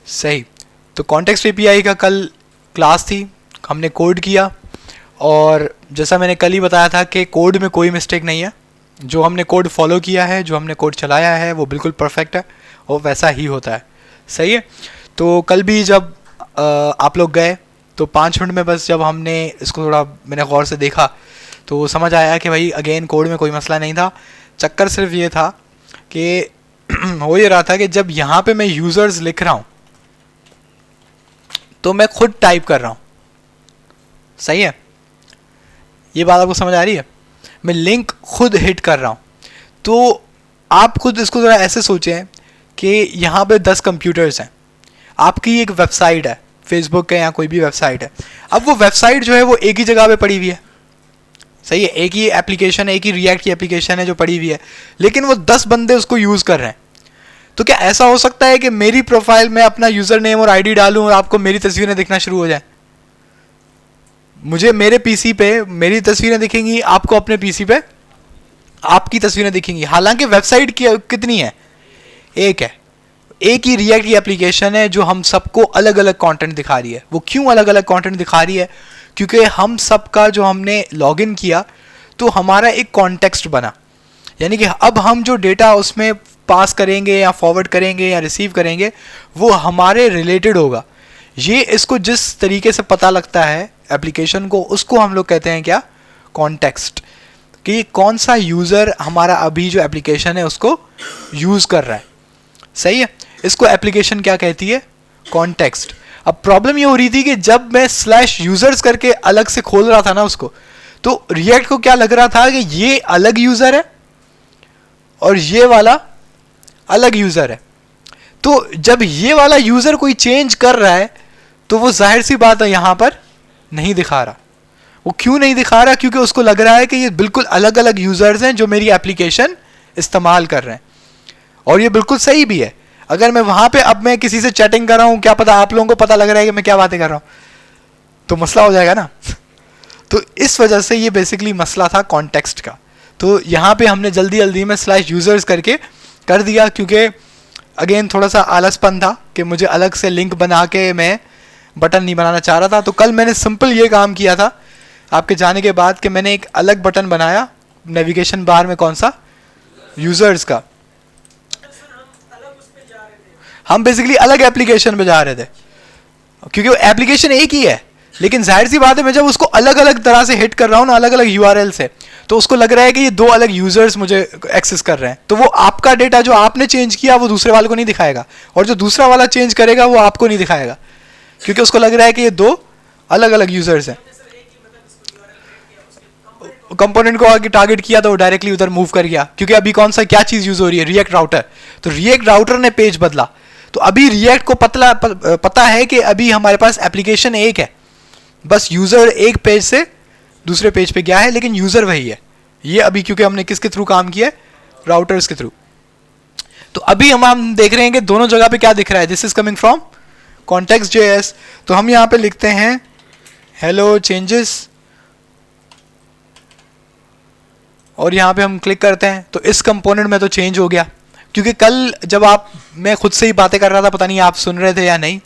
सही। तो context API का कल क्लास थी, हमने कोड किया, और जैसा मैंने कल ही बताया था कि कोड में कोई मिस्टेक नहीं है। जो हमने कोड फॉलो किया है, जो हमने कोड चलाया है, वो बिल्कुल परफेक्ट है और वैसा ही होता है। सही है। तो कल भी जब आप लोग गए तो 5 मिनट में बस जब हमने इसको थोड़ा मैंने गौर से देखा तो समझ आया कि भाई अगेन कोड में कोई मसला नहीं था। चक्कर सिर्फ ये था कि हो ये रहा था कि जब यहाँ पे मैं यूज़र्स लिख रहा हूँ तो मैं खुद टाइप कर रहा हूँ। सही है, ये बात आपको समझ आ रही है? मैं लिंक खुद हिट कर रहा हूँ। तो आप खुद इसको ज़रा ऐसे सोचें कि यहाँ पे 10 कंप्यूटर्स हैं, आपकी एक वेबसाइट है, फेसबुक है या कोई भी वेबसाइट है। अब वो वेबसाइट जो है वो एक ही जगह पे पड़ी हुई है। सही है, एक ही एप्लीकेशन है, एक ही रिएक्ट की एप्लीकेशन है जो पड़ी हुई है, लेकिन वो 10 बंदे उसको यूज़ कर रहे हैं। तो क्या ऐसा हो सकता है कि मेरी प्रोफाइल में अपना यूज़र नेम और आईडी डालूं और आपको मेरी तस्वीरें दिखना शुरू हो जाए? मुझे मेरे पीसी पे मेरी तस्वीरें दिखेंगी, आपको अपने पीसी पे आपकी तस्वीरें दिखेंगी। हालांकि वेबसाइट की कितनी है? एक है, एक ही रिएक्ट की एप्लीकेशन है जो हम सबको अलग अलग कंटेंट दिखा रही है। वो क्यों अलग अलग कंटेंट दिखा रही है? क्योंकि हम सबका जो हमने लॉगिन किया तो हमारा एक कॉन्टेक्स्ट बना, यानी कि अब हम जो डेटा उसमें पास करेंगे या फॉरवर्ड करेंगे या रिसीव करेंगे वो हमारे रिलेटेड होगा। ये इसको जिस तरीके से पता लगता है एप्लीकेशन को, उसको हम लोग कहते हैं क्या? कॉन्टेक्स्ट। कि कौन सा यूज़र हमारा अभी जो एप्लीकेशन है उसको यूज़ कर रहा है। सही है, इसको एप्लीकेशन क्या कहती है? कॉन्टेक्स्ट। अब प्रॉब्लम ये हो रही थी कि जब मैं /users करके अलग से खोल रहा था ना उसको, तो रिएक्ट को क्या लग रहा था कि ये अलग यूज़र है और ये वाला अलग यूज़र है। तो जब ये वाला यूज़र कोई चेंज कर रहा है तो वो जाहिर सी बात है यहाँ पर नहीं दिखा रहा। वो क्यों नहीं दिखा रहा? क्योंकि उसको लग रहा है कि ये बिल्कुल अलग अलग यूज़र्स हैं जो मेरी एप्लीकेशन इस्तेमाल कर रहे हैं। और ये बिल्कुल सही भी है। अगर मैं वहाँ पे अब मैं किसी से चैटिंग कर रहा हूँ, क्या पता आप लोगों को पता लग रहा है कि मैं क्या बातें कर रहा हूँ, तो मसला हो जाएगा ना। तो इस वजह से ये बेसिकली मसला था कॉन्टेक्स्ट का। तो यहाँ पे हमने जल्दी जल्दी में /users करके कर दिया, क्योंकि अगेन थोड़ा सा आलसपन था कि मुझे अलग से लिंक बना के मैं बटन नहीं बनाना चाह रहा था। तो कल मैंने सिंपल ये काम किया था आपके जाने के बाद कि मैंने एक अलग बटन बनाया नेविगेशन बार में। कौन सा? यूज़र्स का। हम बेसिकली अलग एप्लीकेशन पे जा रहे थे, क्योंकि एप्लीकेशन एक ही है, लेकिन जाहिर सी बात है मैं जब उसको अलग अलग तरह से हिट कर रहा हूँ ना, अलग अलग URL से, तो उसको लग रहा है कि ये 2 अलग यूज़र्स मुझे एक्सेस कर रहे हैं। तो वो आपका डेटा जो आपने चेंज किया वो दूसरे वाले को नहीं दिखाएगा, और जो दूसरा वाला चेंज करेगा वो आपको नहीं दिखाएगा, क्योंकि उसको लग रहा है कि ये 2 अलग अलग यूज़र्स हैं। कंपोनेंट को आगे टारगेट किया तो वो डायरेक्टली उधर मूव कर गया, क्योंकि अभी कौन सा क्या चीज़ यूज़ हो रही है? React router. तो रिएक्ट राउटर ने पेज बदला, तो अभी रिएक्ट को पता है कि अभी हमारे पास एप्लीकेशन एक है, बस यूज़र एक पेज से दूसरे पेज पे गया है, लेकिन यूज़र वही है। ये अभी क्योंकि हमने किसके थ्रू काम किया है? राउटर्स के थ्रू। तो अभी हम देख रहे हैं कि दोनों जगह पे क्या दिख रहा है? This is coming from context.js। तो हम यहाँ पे लिखते हैं हेलो चेंजेस, और यहाँ पे हम क्लिक करते हैं तो इस कंपोनेंट में तो चेंज हो गया। क्योंकि कल जब मैं खुद से ही बातें कर रहा था, पता नहीं आप सुन रहे थे या नहीं,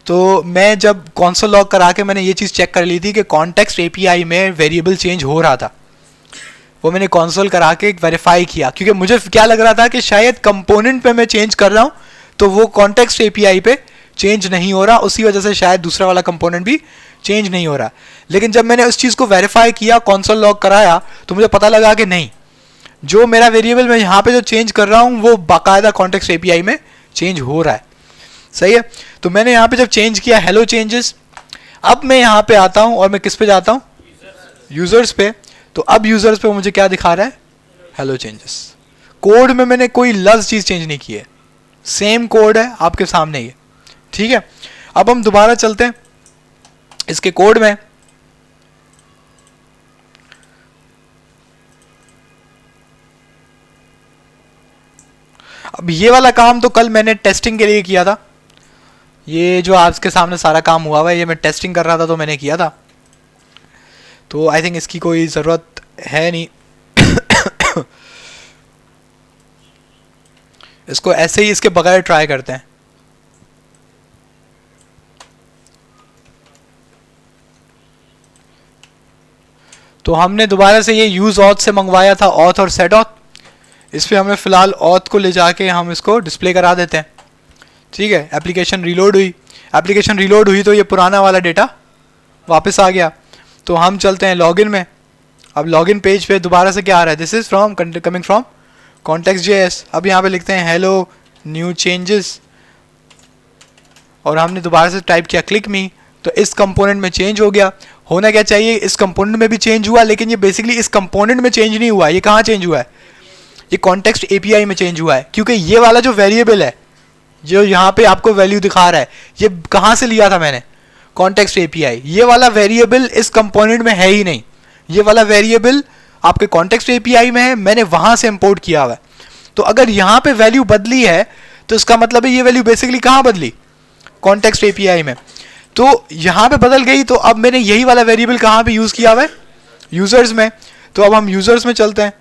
तो मैं जब console लॉग करा के मैंने ये चीज़ चेक कर ली थी कि कॉन्टेक्स्ट API में वेरिएबल चेंज हो रहा था। वो मैंने console करा के वेरीफाई किया, क्योंकि मुझे क्या लग रहा था कि शायद कंपोनेंट पे मैं चेंज कर रहा हूँ तो वो कॉन्टेक्स्ट API पे चेंज नहीं हो रहा, उसी वजह से शायद दूसरा वाला कंपोनेंट भी चेंज नहीं हो रहा। लेकिन जब मैंने उस चीज़ को वेरीफाई किया, console लॉग कराया, तो मुझे पता लगा कि नहीं, जो मेरा वेरिएबल मैं यहाँ पे जो चेंज कर रहा हूँ वो बाकायदा कॉन्टेक्स्ट API में चेंज हो रहा है। सही है। तो मैंने यहाँ पे जब चेंज किया हेलो चेंजेस, अब मैं यहाँ पे आता हूँ और मैं किस पे जाता हूँ? यूज़र्स पे। तो अब यूज़र्स पे मुझे क्या दिखा रहा है? Hello changes. कोड में मैंने कोई लफ्ज़ चीज़ चेंज नहीं की है, सेम कोड है आपके सामने ही है। ठीक है। अब हम दोबारा चलते हैं इसके कोड में। अब ये वाला काम तो कल मैंने टेस्टिंग के लिए किया था। ये जो आपके सामने सारा काम हुआ हुआ है, ये मैं टेस्टिंग कर रहा था तो मैंने किया था। तो आई थिंक इसकी कोई ज़रूरत है नहीं। इसको ऐसे ही इसके बगैर ट्राई करते हैं। तो हमने दोबारा से ये यूज़ ऑथ से मंगवाया था, ऑथ और सेट ऑथ। इस पर हमें फ़िलहाल ऑथ को ले जाके हम इसको डिस्प्ले करा देते हैं। ठीक है, एप्लीकेशन रीलोड हुई। एप्लीकेशन रीलोड हुई तो ये पुराना वाला डेटा वापस आ गया। तो हम चलते हैं लॉगिन में। अब लॉगिन पेज पे दोबारा से क्या आ रहा है, this is from coming from context.js। अब यहाँ पे लिखते हैं हेलो न्यू चेंजेस, और हमने दोबारा से टाइप किया क्लिक मी, तो इस कंपोनेंट में चेंज हो गया। होना क्या चाहिए, इस कंपोनेंट में भी चेंज हुआ, लेकिन ये बेसिकली इस कंपोनेंट में चेंज नहीं हुआ। ये कहाँ चेंज हुआ है, ये कॉन्टेक्स्ट एपीआई में चेंज हुआ है। क्योंकि ये वाला जो वेरिएबल है जो यहाँ पे आपको वैल्यू दिखा रहा है, ये कहाँ से लिया था मैंने, कॉन्टेक्स्ट एपीआई। ये वाला वेरिएबल इस कंपोनेंट में है ही नहीं, ये वाला वेरिएबल आपके कॉन्टेक्स्ट एपीआई में है, मैंने वहाँ से इंपोर्ट किया हुआ है। तो अगर यहाँ पे वैल्यू बदली है तो इसका मतलब है ये वैल्यू बेसिकली कहाँ बदली, कॉन्टेक्स्ट एपीआई में। तो यहाँ पे बदल गई, तो अब मैंने यही वाला वेरिएबल कहाँ पे यूज़ किया हुआ है, यूज़र्स में। तो अब हम यूज़र्स में चलते हैं,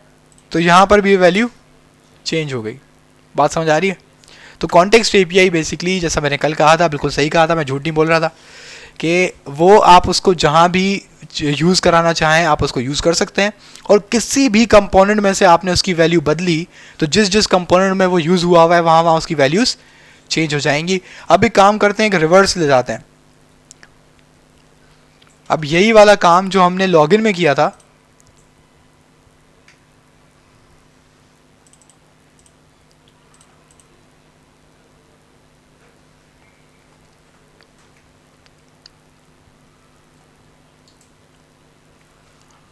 तो यहाँ पर भी वैल्यू चेंज हो गई। बात समझ आ रही है। तो कॉन्टेक्स्ट एपीआई बेसिकली, जैसा मैंने कल कहा था, बिल्कुल सही कहा था, मैं झूठ नहीं बोल रहा था, कि वो आप उसको जहाँ भी यूज़ कराना चाहें आप उसको यूज़ कर सकते हैं। और किसी भी कंपोनेंट में से आपने उसकी वैल्यू बदली तो जिस जिस कंपोनेंट में वो यूज़ हुआ हुआ है वहाँ वहाँ उसकी वैल्यूज़ चेंज हो जाएंगी। अब एक काम करते हैं कि रिवर्स ले जाते हैं। अब यही वाला काम जो हमने लॉगिन में किया था,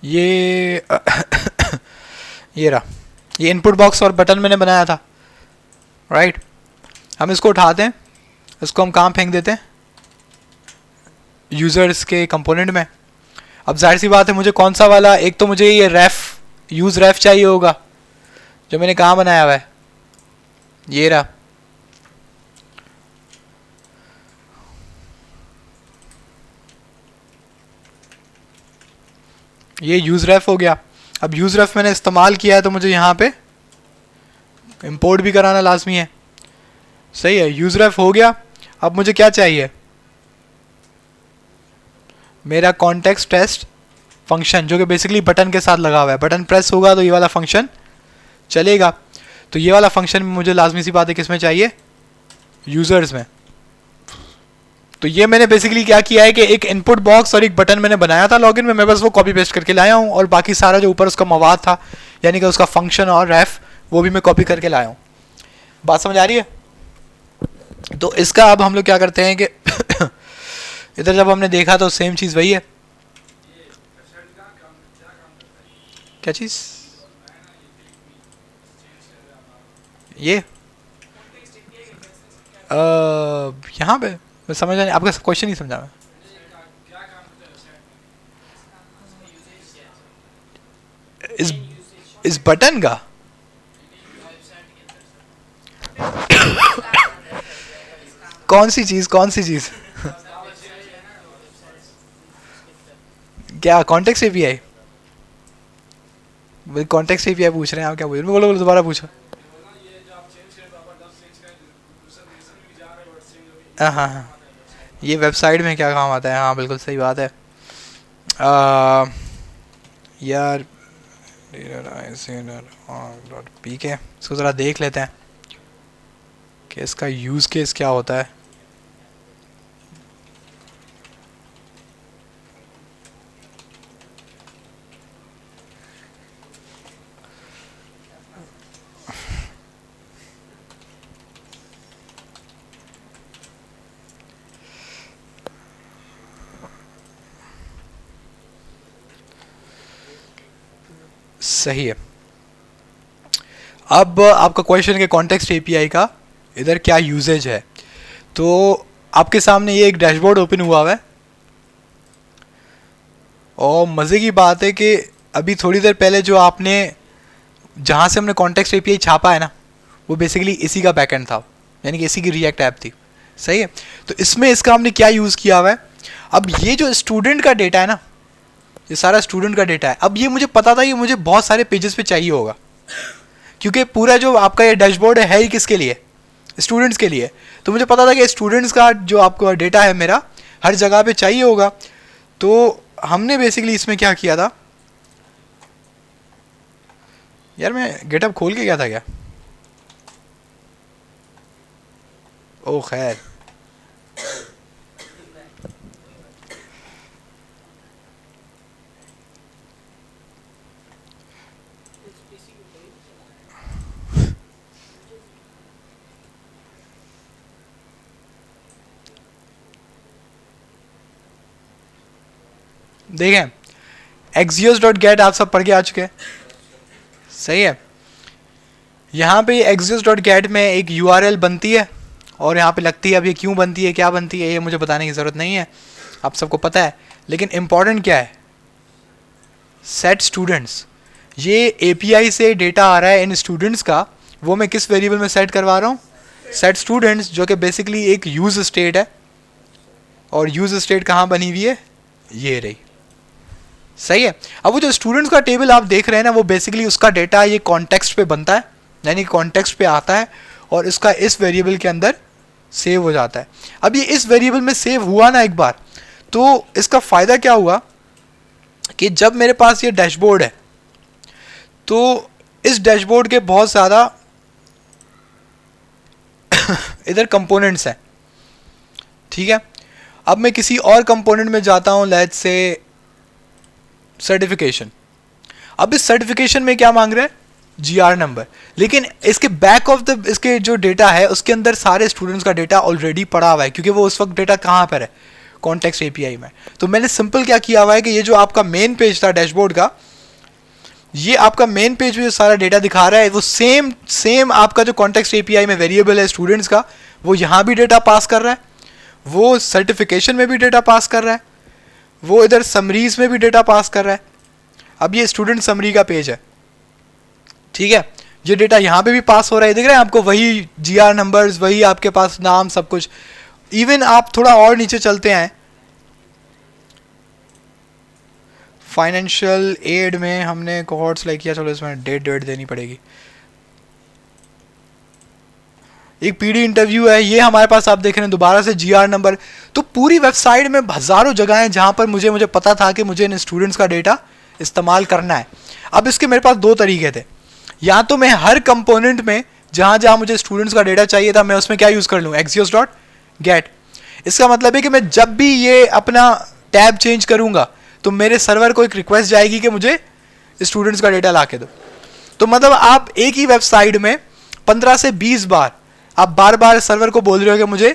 ये ये रहा, ये इनपुट बॉक्स और बटन मैंने बनाया था, राइट। हम इसको उठाते हैं, इसको हम कहाँ फेंक देते हैं, यूज़र्स के कंपोनेंट में। अब जाहिर सी बात है मुझे कौन सा वाला, एक तो मुझे ये रेफ यूज़ रेफ चाहिए होगा जो मैंने कहाँ बनाया हुआ है, ये रहा। ये यूज़ रेफ हो गया। अब यूज़ रेफ मैंने इस्तेमाल किया है तो मुझे यहाँ पे इंपोर्ट भी कराना लाजमी है। सही है, यूज़ रेफ हो गया। अब मुझे क्या चाहिए, मेरा कॉन्टेक्स्ट टेस्ट फंक्शन, जो कि बेसिकली बटन के साथ लगा हुआ है। बटन प्रेस होगा तो ये वाला फंक्शन चलेगा। तो ये वाला फंक्शन मुझे लाजमी सी बात है किस में चाहिए, यूज़र्स में। तो ये मैंने बेसिकली क्या किया है कि एक इनपुट बॉक्स और एक बटन मैंने बनाया था लॉगिन में, मैं बस वो कॉपी पेस्ट करके लाया हूँ, और बाकी सारा जो ऊपर उसका मवाद था यानी कि उसका फंक्शन और रेफ वो भी मैं कॉपी करके लाया हूँ। बात समझ आ रही है। तो इसका अब हम लोग क्या करते हैं कि इधर जब हमने देखा तो सेम चीज़ वही है। क्या चीज़, ये यहाँ पे मैं समझा नहीं, आपका क्वेश्चन नहीं समझा मैं। इस बटन का कौन सी चीज़ क्या, कॉन्टेक्स्ट एपीआई, कॉन्टेक्स्ट एपीआई पूछ रहे हैं आप, क्या पूछ रहे हैं, बोलो दोबारा पूछो। हाँ हाँ हाँ, ये वेबसाइट में क्या काम आता है, हाँ बिल्कुल सही बात है। यार पी के इसको ज़रा देख लेते हैं कि इसका यूज़ केस क्या होता है। सही है। अब आपका क्वेश्चन के कॉन्टेक्स्ट एपीआई का इधर क्या यूजेज है, तो आपके सामने ये एक डैशबोर्ड ओपन हुआ है, और मज़े की बात है कि अभी थोड़ी देर पहले जो आपने जहाँ से हमने कॉन्टेक्स्ट एपीआई छापा है ना, वो बेसिकली इसी का बैकएंड था, यानी कि इसी की रिएक्ट ऐप थी। सही है। तो इसमें इसका हमने क्या यूज़ किया हुआ है, अब ये जो स्टूडेंट का डेटा है ना, ये सारा स्टूडेंट का डेटा है। अब ये मुझे पता था ये मुझे बहुत सारे पेजेस पे चाहिए होगा, क्योंकि पूरा जो आपका ये डैशबोर्ड है ही किसके लिए, स्टूडेंट्स के लिए। तो मुझे पता था कि स्टूडेंट्स का जो आपका डेटा है मेरा हर जगह पे चाहिए होगा। तो हमने बेसिकली इसमें क्या किया था, यार मैं गिटहब खोल के गया था क्या? ओ खैर, देखें axios.get आप सब पढ़ के आ चुके हैं, सही है। यहाँ पे axios.get में एक URL बनती है और यहाँ पे लगती है। अब ये क्यों बनती है, क्या बनती है, ये मुझे बताने की ज़रूरत नहीं है, आप सबको पता है। लेकिन इम्पॉर्टेंट क्या है, सेट स्टूडेंट्स। ये API से डेटा आ रहा है इन स्टूडेंट्स का, वो मैं किस वेरिएबल में सेट करवा रहा हूँ, सेट स्टूडेंट्स, जो कि बेसिकली एक यूज स्टेट है। और यूज स्टेट कहाँ बनी हुई है, ये रही, सही है। अब वो जो स्टूडेंट्स का टेबल आप देख रहे हैं ना, वो बेसिकली उसका डेटा ये कॉन्टेक्स्ट पे बनता है, यानी कॉन्टेक्स्ट पे आता है और इसका इस वेरिएबल के अंदर सेव हो जाता है। अब ये इस वेरिएबल में सेव हुआ ना एक बार, तो इसका फ़ायदा क्या हुआ कि जब मेरे पास ये डैशबोर्ड है, तो इस डैशबोर्ड के बहुत ज़्यादा इधर कंपोनेंट्स हैं, ठीक है। अब मैं किसी और कंपोनेंट में जाता हूँ, लेट्स से सर्टिफिकेशन। अब इस सर्टिफिकेशन में क्या मांग रहे हैं, GR नंबर, लेकिन इसके बैक ऑफ द इसके जो डेटा है उसके अंदर सारे स्टूडेंट्स का डेटा ऑलरेडी पड़ा हुआ है, क्योंकि वो उस वक्त डेटा कहाँ पर है, कॉन्टेक्स्ट API में। तो मैंने सिंपल क्या किया हुआ है कि ये जो आपका मेन पेज था डैशबोर्ड का, ये आपका मेन पेज में जो सारा डेटा दिखा रहा है, वो सेम आपका जो कॉन्टेक्स्ट API में वेरिएबल है स्टूडेंट्स का, वो यहाँ भी डेटा पास कर रहा है, वो सर्टिफिकेशन में भी डेटा पास कर रहा है, वो इधर समरीज में भी डेटा पास कर रहा है। अब ये स्टूडेंट समरी का पेज है, ठीक है, ये डेटा यहाँ पे भी पास हो रहा है, देख रहे हैं आपको, वही GR नंबर्स, वही आपके पास नाम, सब कुछ। इवन आप थोड़ा और नीचे चलते हैं, फाइनेंशियल एड में हमने कोहॉर्ट सेलेक्ट किया, चलो इसमें डेट देनी पड़ेगी। एक PD इंटरव्यू है, ये हमारे पास आप देख रहे हैं दोबारा से GR नंबर। तो पूरी वेबसाइट में हज़ारों जगह हैं जहाँ पर मुझे पता था कि मुझे इन स्टूडेंट्स का डेटा इस्तेमाल करना है। अब इसके मेरे पास दो तरीके थे, या तो मैं हर कंपोनेंट में जहाँ जहाँ मुझे स्टूडेंट्स का डेटा चाहिए था, मैं उसमें क्या यूज़ कर लूँ, axios.get। इसका मतलब है कि मैं जब भी ये अपना टैब चेंज करूँगा तो मेरे सर्वर को एक रिक्वेस्ट जाएगी कि मुझे स्टूडेंट्स का डेटा ला के दो। तो मतलब आप एक ही वेबसाइट में 15 से 20 बार आप बार बार सर्वर को बोल रहे हो कि मुझे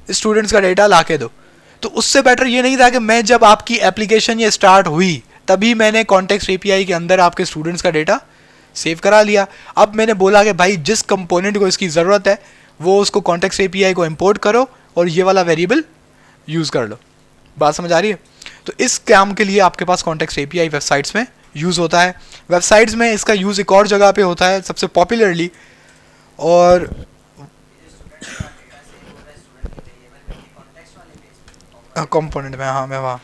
स्टूडेंट्स का डेटा ला के दो। तो उससे बेटर ये नहीं था कि मैं जब आपकी एप्लीकेशन ये स्टार्ट हुई तभी मैंने कॉन्टेक्स्ट API के अंदर आपके स्टूडेंट्स का डेटा सेव करा लिया। अब मैंने बोला कि भाई जिस कंपोनेंट को इसकी ज़रूरत है वो उसको कॉन्टेक्स्ट API को इंपोर्ट करो और ये वाला वेरिएबल यूज़ कर लो। बात समझ आ रही है? तो इस काम के लिए आपके पास कॉन्टेक्स्ट API वेबसाइट्स में यूज़ होता है। वेबसाइट्स में इसका यूज़ एक और जगह पे होता है सबसे पॉपुलरली, और कंपोनेंट में, हाँ मैं वहाँ।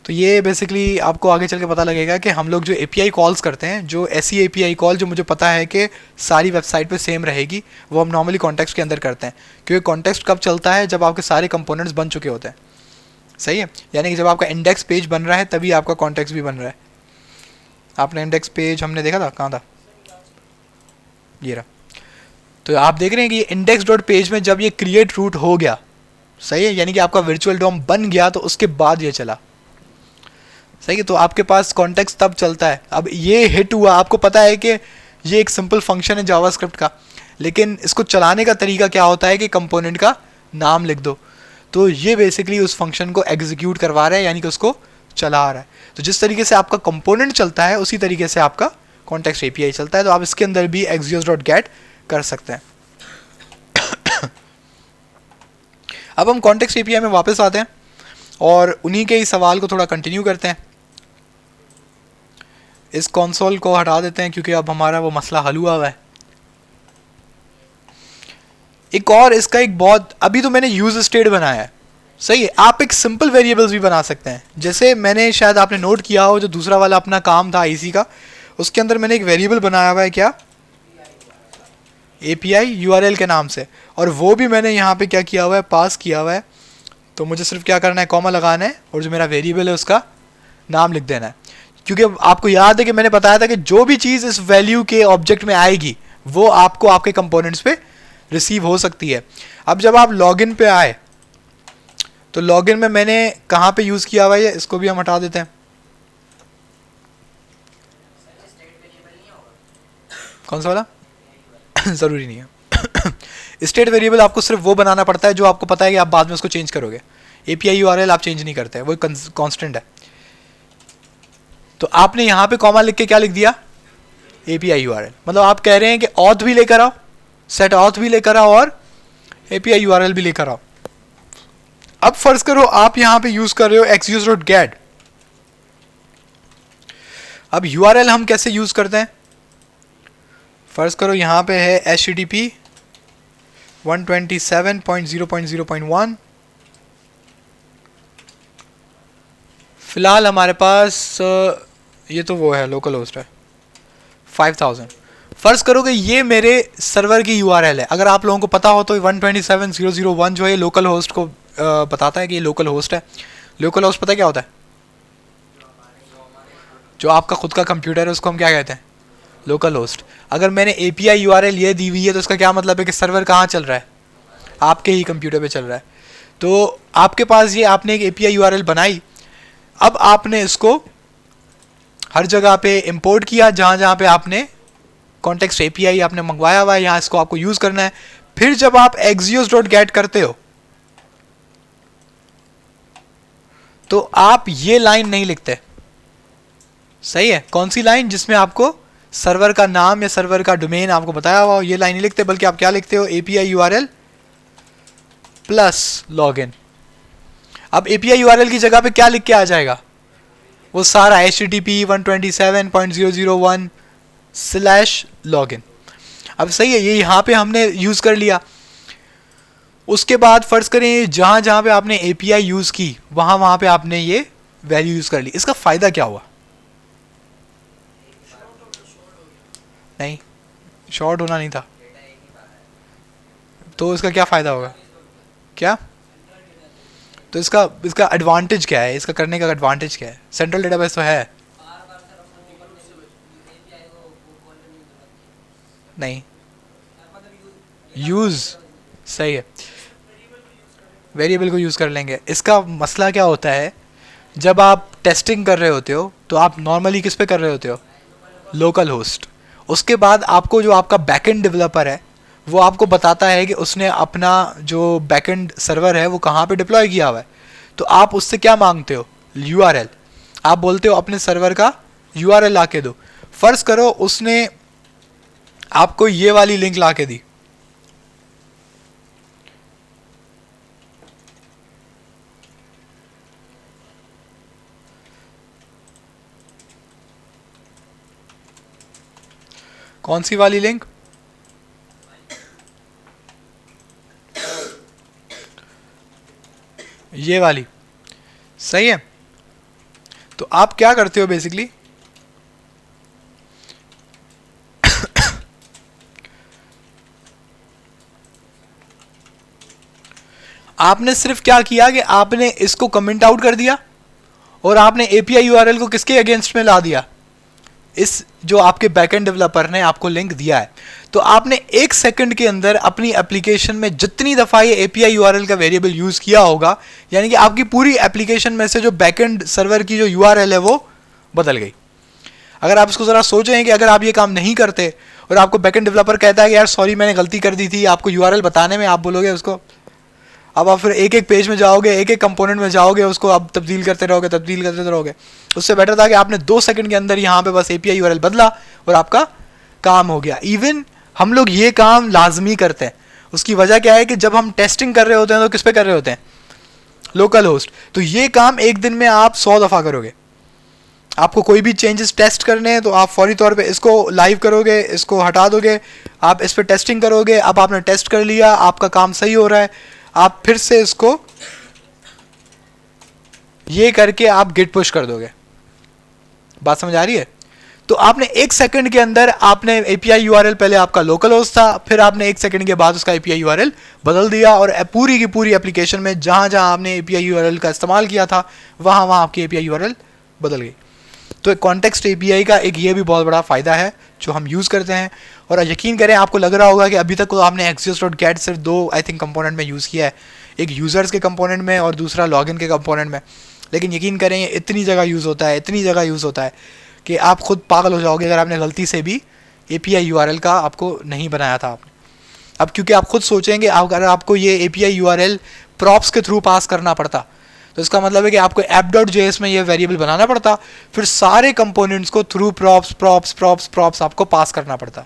तो ये बेसिकली आपको आगे चल के पता लगेगा कि हम लोग जो API कॉल्स करते हैं, जो ऐसी API कॉल जो मुझे पता है कि सारी वेबसाइट पे सेम रहेगी, वो हम नॉर्मली कॉन्टेक्स्ट के अंदर करते हैं। क्योंकि कॉन्टेक्स्ट कब चलता है, जब आपके सारे कंपोनेंट्स बन चुके होते हैं, सही है। यानी कि जब आपका इंडेक्स पेज बन रहा है तभी आपका कॉन्टेक्स्ट भी बन रहा है। आपने इंडेक्स पेज हमने देखा था, कहाँ था, ये रहा। तो आप देख रहे हैं कि इंडेक्स डॉट पेज में जब ये क्रिएट रूट हो गया, सही है, यानी कि आपका वर्चुअल डॉम बन गया, तो उसके बाद ये चला, सही है। तो आपके पास कॉन्टेक्स्ट तब चलता है। अब ये हिट हुआ, आपको पता है कि ये एक सिंपल फंक्शन है जावास्क्रिप्ट का, लेकिन इसको चलाने का तरीका क्या होता है कि कंपोनेंट का नाम लिख दो। तो ये बेसिकली उस फंक्शन को एग्जीक्यूट करवा रहा है, यानी कि उसको चला रहा है। तो जिस तरीके से आपका कंपोनेंट चलता है उसी तरीके से आपका कॉन्टेक्स्ट API चलता है। तो आप इसके अंदर भी axios.get कर सकते हैं। अब हम कॉन्टेक्स्ट API में वापस आते हैं और उन्हीं के ही सवाल को थोड़ा कंटिन्यू करते हैं। इस कंसोल को हटा देते हैं क्योंकि अब हमारा वो मसला हल हुआ है। एक और इसका एक बहुत, अभी तो मैंने यूज स्टेट बनाया है, सही है। आप एक सिंपल वेरिएबल्स भी बना सकते हैं, जैसे मैंने, शायद आपने नोट किया हो, जो दूसरा वाला अपना काम था IC का, उसके अंदर मैंने एक वेरिएबल बनाया हुआ है, क्या, API URL के नाम से, और वो भी मैंने यहाँ पे क्या किया हुआ है, पास किया हुआ है। तो मुझे सिर्फ क्या करना है, कॉमा लगाना है और जो मेरा वेरिएबल है उसका नाम लिख देना है। क्योंकि आपको याद है कि मैंने बताया था कि जो भी चीज़ इस वैल्यू के ऑब्जेक्ट में आएगी वो आपको आपके कंपोनेंट्स पे रिसीव हो सकती है। अब जब आप लॉगिन पे आए तो लॉगिन में मैंने कहाँ पे यूज़ किया हुआ है, इसको भी हम हटा देते हैं। कौन सा वाला? ज़रूरी नहीं है। स्टेट वेरिएबल आपको सिर्फ वो बनाना पड़ता है जो आपको पता है कि आप बाद में उसको चेंज करोगे। API URL आप चेंज नहीं करते, वो कांस्टेंट है। तो आपने यहाँ पे कॉमा लिख के क्या लिख दिया? API URL। मतलब आप कह रहे हैं कि ऑथ भी लेकर आओ, सेट ऑथ भी लेकर आओ और API URL भी लेकर आओ। अब फर्ज करो आप यहाँ पे यूज कर रहे हो axios.get। अब URL हम कैसे यूज करते हैं? फर्ज करो यहाँ पे है HTTP 127.0.0.1। फिलहाल हमारे पास ये तो वो है, लोकल होस्ट है 5000। फर्ज करो कि ये मेरे सर्वर की URL है। अगर आप लोगों को पता हो तो 127.0.0.1 जो है लोकल होस्ट को बताता है कि ये लोकल होस्ट है। लोकल होस्ट पता है क्या होता है? जो आपका खुद का कंप्यूटर है उसको हम क्या कहते हैं? Local host. अगर मैंने API URL ये दी हुई है तो इसका क्या मतलब है कि सर्वर कहाँ चल रहा है? आपके ही कंप्यूटर पे चल रहा है। तो आपके पास ये आपने एक API URL बनाई, अब आपने इसको हर जगह पे इंपोर्ट किया जहाँ जहाँ पे आपने कॉन्टेक्स्ट API आपने मंगवाया हुआ है, यहाँ इसको आपको यूज़ करना है। फिर जब आप axios.get करते हो तो आप ये लाइन नहीं लिखते, सही है? कौन सी लाइन? जिसमें आपको सर्वर का नाम या सर्वर का डोमेन आपको बताया हुआ हो, ये लाइन नहीं लिखते, बल्कि आप क्या लिखते हो? API URL plus login. अब API URL की जगह पे क्या लिख के आ जाएगा? वो सारा HTTP 127.0.0.1/login। अब सही है, ये यहाँ पे हमने यूज़ कर लिया। उसके बाद फ़र्ज़ करें जहाँ जहाँ पे आपने API यूज़ की वहाँ वहाँ पे आपने ये वैल्यू यूज़ कर ली। इसका फ़ायदा क्या हुआ? नहीं, शॉर्ट होना नहीं था। तो इसका क्या फ़ायदा होगा? क्या? तो इसका एडवांटेज क्या है? इसका करने का एडवांटेज क्या है? सेंट्रल डेटाबेस तो है नहीं, यूज़ सही है, वेरिएबल को यूज़ कर लेंगे। इसका मसला क्या होता है, जब आप टेस्टिंग कर रहे होते हो तो आप नॉर्मली किस पे कर रहे होते हो? Local host. उसके बाद आपको जो आपका बैकएंड डेवलपर है वो आपको बताता है कि उसने अपना जो बैकएंड सर्वर है वो कहाँ पे डिप्लॉय किया हुआ है। तो आप उससे क्या मांगते हो? URL। आप बोलते हो अपने सर्वर का URL ला के दो। फ़र्ज़ करो उसने आपको ये वाली लिंक ला के दी, कौन सी वाली लिंक? ये वाली, सही है। तो आप क्या करते हो बेसिकली? आपने सिर्फ क्या किया कि आपने इसको कमेंट आउट कर दिया और आपने API URL को किसके अगेंस्ट में ला दिया? इस जो आपके बैकएंड डेवलपर ने आपको लिंक दिया है। तो आपने 1 सेकंड के अंदर अपनी एप्लीकेशन में जितनी दफ़ा ये API URL का वेरिएबल यूज़ किया होगा, यानी कि आपकी पूरी एप्लीकेशन में से जो बैकएंड सर्वर की जो URL है वो बदल गई। अगर आप इसको ज़रा सोचें कि अगर आप ये काम नहीं करते और आपको बैकएंड डेवलपर कहता है कि यार सॉरी मैंने गलती कर दी थी, आपको URL बताने में आप बोलोगे उसको, अब आप फिर एक एक पेज में जाओगे, एक एक कंपोनेंट में जाओगे, उसको आप तब्दील करते रहोगे। उससे बेटर था कि आपने 2 सेकंड के अंदर यहाँ पे बस API URL बदला और आपका काम हो गया। इवन हम लोग ये काम लाजमी करते हैं। उसकी वजह क्या है कि जब हम टेस्टिंग कर रहे होते हैं तो किस पे कर रहे होते हैं? Local host. तो ये काम एक दिन में आप 100 दफ़ा करोगे। आपको कोई भी चेंजेस टेस्ट करने हैं तो आप फौरी तौर पे इसको लाइव करोगे, इसको हटा दोगे, आप इस पर टेस्टिंग करोगे। अब आपने टेस्ट कर लिया, आपका काम सही हो रहा है, आप फिर से इसको ये करके आप गिट पुश कर दोगे। बात समझ आ रही है? तो आपने 1 सेकंड के अंदर आपने API URL, पहले आपका लोकल होस्ट था, फिर आपने 1 सेकंड के बाद उसका API URL बदल दिया और पूरी की पूरी एप्लीकेशन में जहां जहां आपने API URL का इस्तेमाल किया था वहां वहां आपकी API URL बदल गई। तो कॉन्टेक्स्ट एपीआई का एक ये भी बहुत बड़ा फ़ायदा है जो हम यूज़ करते हैं। और यकीन करें, आपको लग रहा होगा कि अभी तक तो आपने axios.get सिर्फ दो आई थिंक कंपोनेंट में यूज़ किया है, एक यूज़र्स के कंपोनेंट में और दूसरा लॉगिन के कंपोनेंट में। लेकिन यकीन करें ये इतनी जगह यूज़ होता है, इतनी जगह यूज़ होता है कि आप खुद पागल हो जाओगे अगर आपने गलती से भी API URL का आपको नहीं बनाया था आपने। अब क्योंकि आप खुद सोचेंगे, अगर आपको ये API URL प्रॉप्स के थ्रू पास करना पड़ता तो इसका मतलब है कि आपको app.js में ये वेरिएबल बनाना पड़ता, फिर सारे कंपोनेंट्स को थ्रू प्रॉप्स आपको पास करना पड़ता।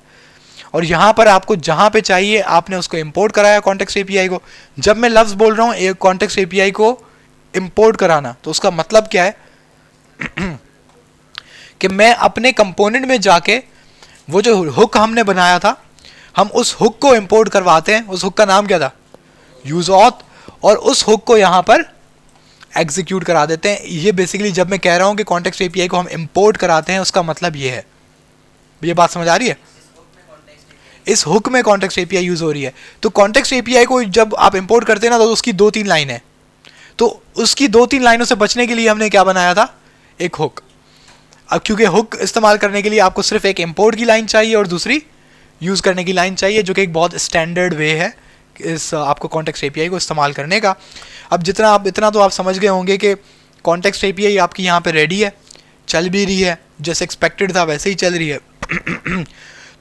और यहाँ पर आपको जहाँ पे चाहिए आपने उसको इंपोर्ट कराया कॉन्टेक्स्ट API को। जब मैं लफ्ज़ बोल रहा हूँ एक कॉन्टेक्स्ट API को इंपोर्ट कराना, तो उसका मतलब क्या है कि मैं अपने कंपोनेंट में जाके वो जो हुक हमने बनाया था, हम उस हुक को इंपोर्ट करवाते हैं। उस हुक का नाम क्या था? Use auth. और उस हुक को यहाँ पर एग्जीक्यूट करा देते हैं। ये बेसिकली जब मैं कह रहा हूँ कि कॉन्टेक्स्ट API को हम इंपोर्ट कराते हैं, उसका मतलब ये है। ये बात समझ आ रही है? इस हुक में कॉन्टेक्स्ट API यूज हो रही है। तो कॉन्टेक्स्ट API को जब आप इंपोर्ट करते हैं ना, तो उसकी 2-3 लाइन है। तो उसकी 2-3 लाइनों से बचने के लिए हमने क्या बनाया था? एक हुक। अब क्योंकि हुक इस्तेमाल करने के लिए आपको सिर्फ एक इंपोर्ट की लाइन चाहिए और दूसरी यूज करने की लाइन चाहिए, जो कि एक बहुत स्टैंडर्ड वे है इस आपको कॉन्टेक्स्ट API को इस्तेमाल करने का। अब इतना तो आप समझ गए होंगे कि कॉन्टेक्स्ट API आपकी यहाँ पे रेडी है, चल भी रही है, जैसे एक्सपेक्टेड था वैसे ही चल रही है।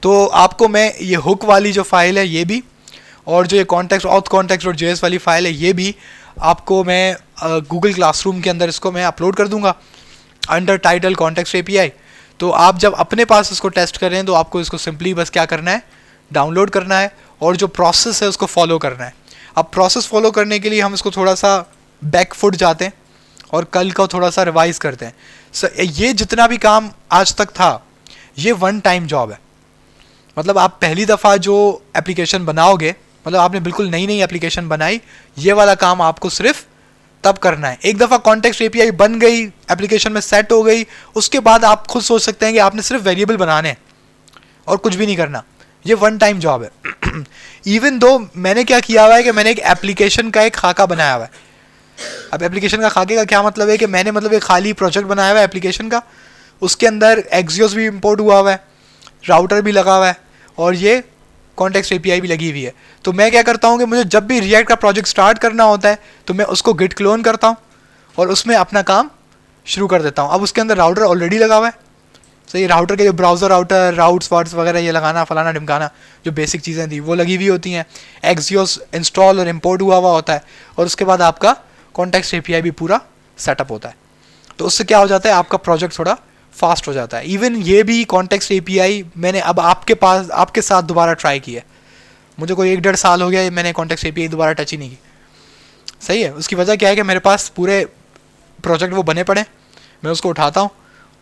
तो आपको मैं ये हुक वाली जो फाइल है ये भी, और जो ये auth-context.js वाली फाइल है ये भी आपको मैं गूगल क्लासरूम के अंदर इसको मैं अपलोड कर दूंगा अंडर टाइटल कॉन्टेक्स्ट API। तो आप जब अपने पास इसको टेस्ट करें तो आपको इसको सिंपली बस क्या करना है? डाउनलोड करना है और जो प्रोसेस है उसको फॉलो करना है। अब प्रोसेस फॉलो करने के लिए हम इसको थोड़ा सा बैकफुट जाते हैं और कल को थोड़ा सा रिवाइज करते हैं। ये जितना भी काम आज तक था ये वन टाइम जॉब है। मतलब आप पहली दफ़ा जो एप्लीकेशन बनाओगे, मतलब आपने बिल्कुल नई नई एप्लीकेशन बनाई, ये वाला काम आपको सिर्फ तब करना है। एक दफ़ा कॉन्टेक्स्ट API बन गई, एप्लीकेशन में सेट हो गई, उसके बाद आप खुद सोच सकते हैं कि आपने सिर्फ वेरिएबल बनाने हैं और कुछ भी नहीं करना। ये वन टाइम जॉब है। इवन दो मैंने क्या किया हुआ है कि मैंने एक एप्लीकेशन का एक खाका बनाया हुआ है। अब एप्लीकेशन का खाके का क्या मतलब है कि मैंने मतलब एक खाली प्रोजेक्ट बनाया हुआ है एप्लीकेशन का, उसके अंदर Axios भी इंपोर्ट हुआ हुआ है, राउटर भी लगा हुआ है और ये कॉन्टेक्स्ट API भी लगी हुई है। तो मैं क्या करता हूँ कि मुझे जब भी रिएक्ट का प्रोजेक्ट स्टार्ट करना होता है तो मैं उसको गिट क्लोन करता हूँ और उसमें अपना काम शुरू कर देता हूँ। अब उसके अंदर राउटर ऑलरेडी लगा हुआ है। सही, राउटर के जो ब्राउज़र राउटर, राउट्स वाट्स वगैरह ये लगाना फलाना ढिमकाना जो बेसिक चीज़ें थी वो लगी हुई होती हैं। Axios इंस्टॉल और इम्पोर्ट हुआ होता है और उसके बाद आपका कॉन्टेक्स्ट API भी पूरा सेटअप होता है। तो उससे क्या हो जाता है? आपका प्रोजेक्ट थोड़ा फास्ट हो जाता है। इवन ये भी कॉन्टेक्स्ट API मैंने अब आपके साथ दोबारा ट्राई किया। मुझे कोई 1-1.5 साल हो गया मैंने कॉन्टेक्स्ट API दोबारा टच ही नहीं की। सही है। उसकी वजह क्या है कि मेरे पास पूरे प्रोजेक्ट वो बने पड़े, मैं उसको उठाता हूँ,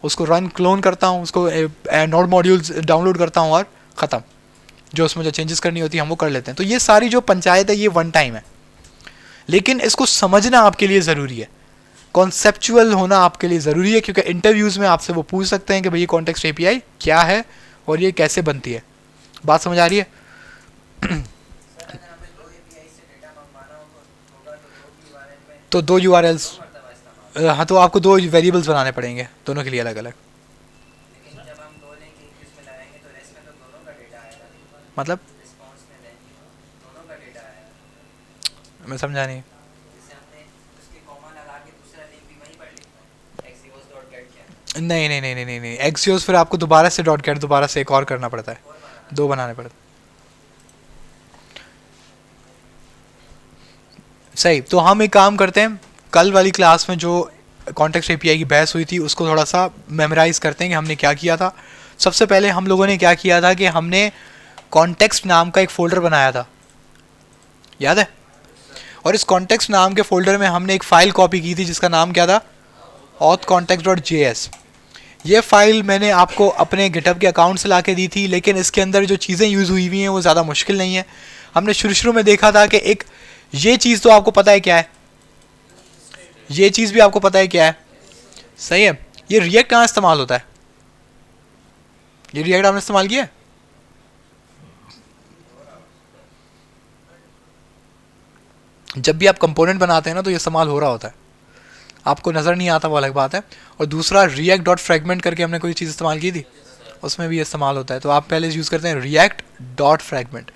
उसको रन क्लोन करता हूँ, उसको नोड मॉड्यूल्स डाउनलोड करता हूँ और ख़त्म। जो उसमें जो चेंजेस करनी होती है हम वो कर लेते हैं। तो ये सारी जो पंचायत है ये वन टाइम है, लेकिन इसको समझना आपके लिए ज़रूरी है, कॉन्सेप्चुअल होना आपके लिए ज़रूरी है, क्योंकि इंटरव्यूज़ में आपसे वो पूछ सकते हैं कि भाई ये कॉन्टेक्स्ट API क्या है और ये कैसे बनती है। बात समझ आ रही है? तो 2 URLs, हाँ, तो आपको 2 वेरिएबल्स बनाने पड़ेंगे दोनों के लिए अलग अलग। मतलब मैं समझा नहीं। नहीं नहीं नहीं नहीं नहीं नहीं, Axios फिर आपको दोबारा से .get दोबारा से एक और करना पड़ता है, 2 बनाने पड़ते हैं। सही। तो हम एक काम करते हैं, कल वाली क्लास में जो कॉन्टेक्स्ट API की बहस हुई थी उसको थोड़ा सा मेमोराइज करते हैं कि हमने क्या किया था। सबसे पहले हम लोगों ने क्या किया था कि हमने कॉन्टेक्स्ट नाम का एक फ़ोल्डर बनाया था, याद है? और इस कॉन्टेक्स्ट नाम के फ़ोल्डर में हमने एक फ़ाइल कॉपी की थी जिसका नाम क्या था? auth-context.js। ये फ़ाइल मैंने आपको अपने गिटहब के अकाउंट से ला के दी थी, लेकिन इसके अंदर जो चीज़ें यूज़ हुई हुई हैं वो ज़्यादा मुश्किल नहीं है। हमने शुरू में देखा था कि एक ये चीज़ तो आपको पता है क्या है, ये चीज़ भी आपको पता है क्या है, सही है। ये रिएक्ट कहाँ इस्तेमाल होता है? ये रिएक्ट आपने इस्तेमाल किया है? जब भी आप कंपोनेंट बनाते हैं ना तो ये इस्तेमाल हो रहा होता है। आपको नज़र नहीं आता वो अलग बात है। और दूसरा रिएक्ट डॉट फ्रेगमेंट करके हमने कोई चीज़ इस्तेमाल की थी, उसमें भी इस्तेमाल होता है। तो आप पहले यूज़ करते हैं रिएक्ट डॉट फ्रेगमेंट,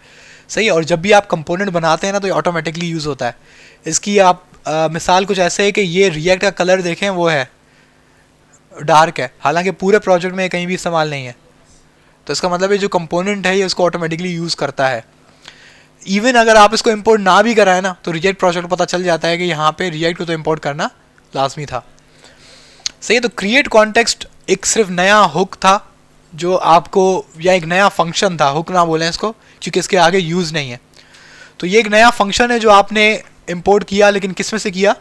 सही है। और जब भी आप कंपोनेंट बनाते हैं ना तो ये ऑटोमेटिकली यूज़ होता है। इसकी आप मिसाल कुछ ऐसे है कि ये रिएक्ट का कलर देखें वो है डार्क है, हालांकि पूरे प्रोजेक्ट में कहीं भी इस्तेमाल नहीं है। तो इसका मतलब है जो कंपोनेंट है ये उसको ऑटोमेटिकली यूज़ करता है। इवन अगर आप इसको इंपोर्ट ना भी कराए ना तो रिएक्ट प्रोजेक्ट को पता चल जाता है कि यहाँ पे रिएक्ट को तो इंपोर्ट करना लाजमी था, सही है। तो क्रिएट कॉन्टेक्स्ट एक सिर्फ नया हुक था जो आपको, या एक नया फंक्शन था, हुक ना बोलें इसको क्योंकि इसके आगे यूज़ नहीं है। तो ये एक नया फंक्शन है जो आपने इंपोर्ट किया, लेकिन किस में से किया?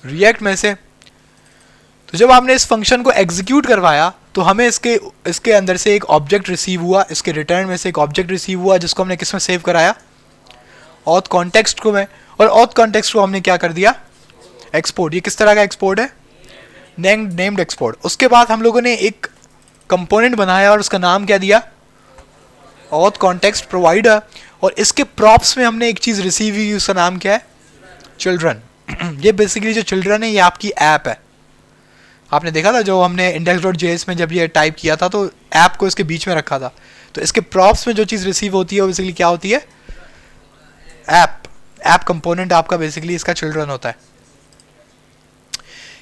रिएक्ट में से। तो जब आपने इस फंक्शन को एग्जीक्यूट करवाया तो हमें इसके अंदर से एक ऑब्जेक्ट रिसीव हुआ, इसके रिटर्न में से एक ऑब्जेक्ट रिसीव हुआ जिसको हमने किस में सेव कराया? ऑथ कॉन्टेक्स्ट को में। और ऑथ कॉन्टेक्स्ट को हमने क्या कर दिया? एक्सपोर्ट। ये किस तरह का एक्सपोर्ट है? Named export. उसके बाद हम लोगों ने एक कंपोनेंट बनाया और उसका नाम क्या दिया? Auth context provider. और इसके प्रॉप्स में हमने एक चीज़ रिसीव हुई, उसका नाम क्या है? चिल्ड्रन। ये बेसिकली जो चिल्ड्रन है ये आपकी ऐप है। आपने देखा था जो हमने index.js में जब ये टाइप किया था तो ऐप को इसके बीच में रखा था। तो इसके प्रॉप्स में जो चीज़ रिसीव होती है वो बेसिकली क्या होती है? ऐप कंपोनेंट आपका बेसिकली इसका चिल्ड्रन होता है।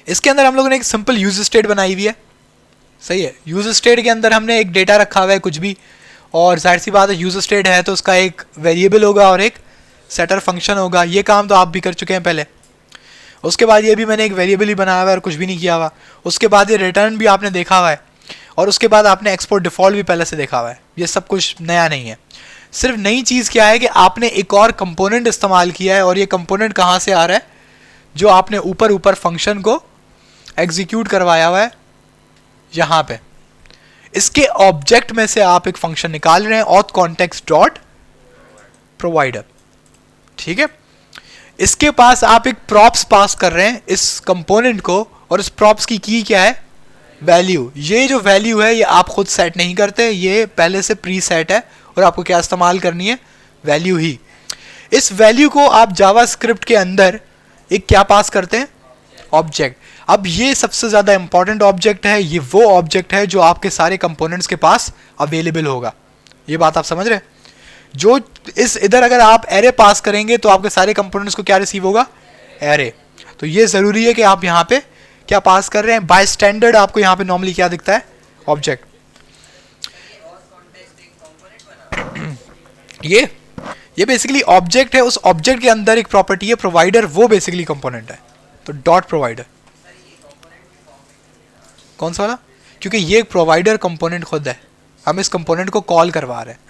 इसके अंदर हम लोगों ने एक सिंपल यूज स्टेट बनाई हुई है, सही है। यूज स्टेट के अंदर हमने एक डेटा रखा हुआ है कुछ भी, और जाहिर सी बात है यूज स्टेट है तो उसका एक वेरिएबल होगा और एक सेटर फंक्शन होगा। ये काम तो आप भी कर चुके हैं पहले। उसके बाद ये भी मैंने एक वेरिएबल ही बनाया हुआ है और कुछ भी नहीं किया हुआ। उसके बाद ये रिटर्न भी आपने देखा हुआ है, और उसके बाद आपने एक्सपोर्ट डिफ़ॉल्ट भी पहले से देखा हुआ है। ये सब कुछ नया नहीं है। सिर्फ नई चीज़ क्या है कि आपने एक और कंपोनेंट इस्तेमाल किया है, और ये कंपोनेंट कहाँ से आ रहा है? जो आपने ऊपर फंक्शन को एग्जीक्यूट करवाया हुआ है यहाँ पे। इसके ऑब्जेक्ट में से आप एक फंक्शन निकाल रहे हैं ऑथ कॉन्टेक्स्ट डॉट प्रोवाइडर, ठीक है। इसके पास आप एक प्रॉप्स पास कर रहे हैं इस कंपोनेंट को, और इस प्रॉप्स की क्या है? वैल्यू। ये जो वैल्यू है ये आप खुद सेट नहीं करते, ये पहले से प्री सेट है, और आपको क्या इस्तेमाल करनी है? वैल्यू ही। इस वैल्यू को आप जावास्क्रिप्ट के अंदर एक क्या पास करते हैं? ऑब्जेक्ट। अब ये सबसे ज़्यादा इंपॉर्टेंट ऑब्जेक्ट है, ये वो ऑब्जेक्ट है जो आपके सारे कंपोनेंट्स के पास अवेलेबल होगा। ये बात आप समझ रहे हैं? जो इस इधर अगर आप एरे पास करेंगे तो आपके सारे कंपोनेंट्स को क्या रिसीव होगा? एरे। तो ये ज़रूरी है कि आप यहाँ पे क्या पास कर रहे हैं। बाय स्टैंडर्ड आपको यहाँ पे नॉर्मली क्या दिखता है? ऑब्जेक्ट। ये बेसिकली ऑब्जेक्ट है, उस ऑब्जेक्ट के अंदर एक प्रॉपर्टी है प्रोवाइडर, वो बेसिकली कंपोनेंट है। तो डॉट प्रोवाइडर कौन सा वाला? क्योंकि ये प्रोवाइडर कंपोनेंट खुद है, हम इस कंपोनेंट को कॉल करवा रहे हैं।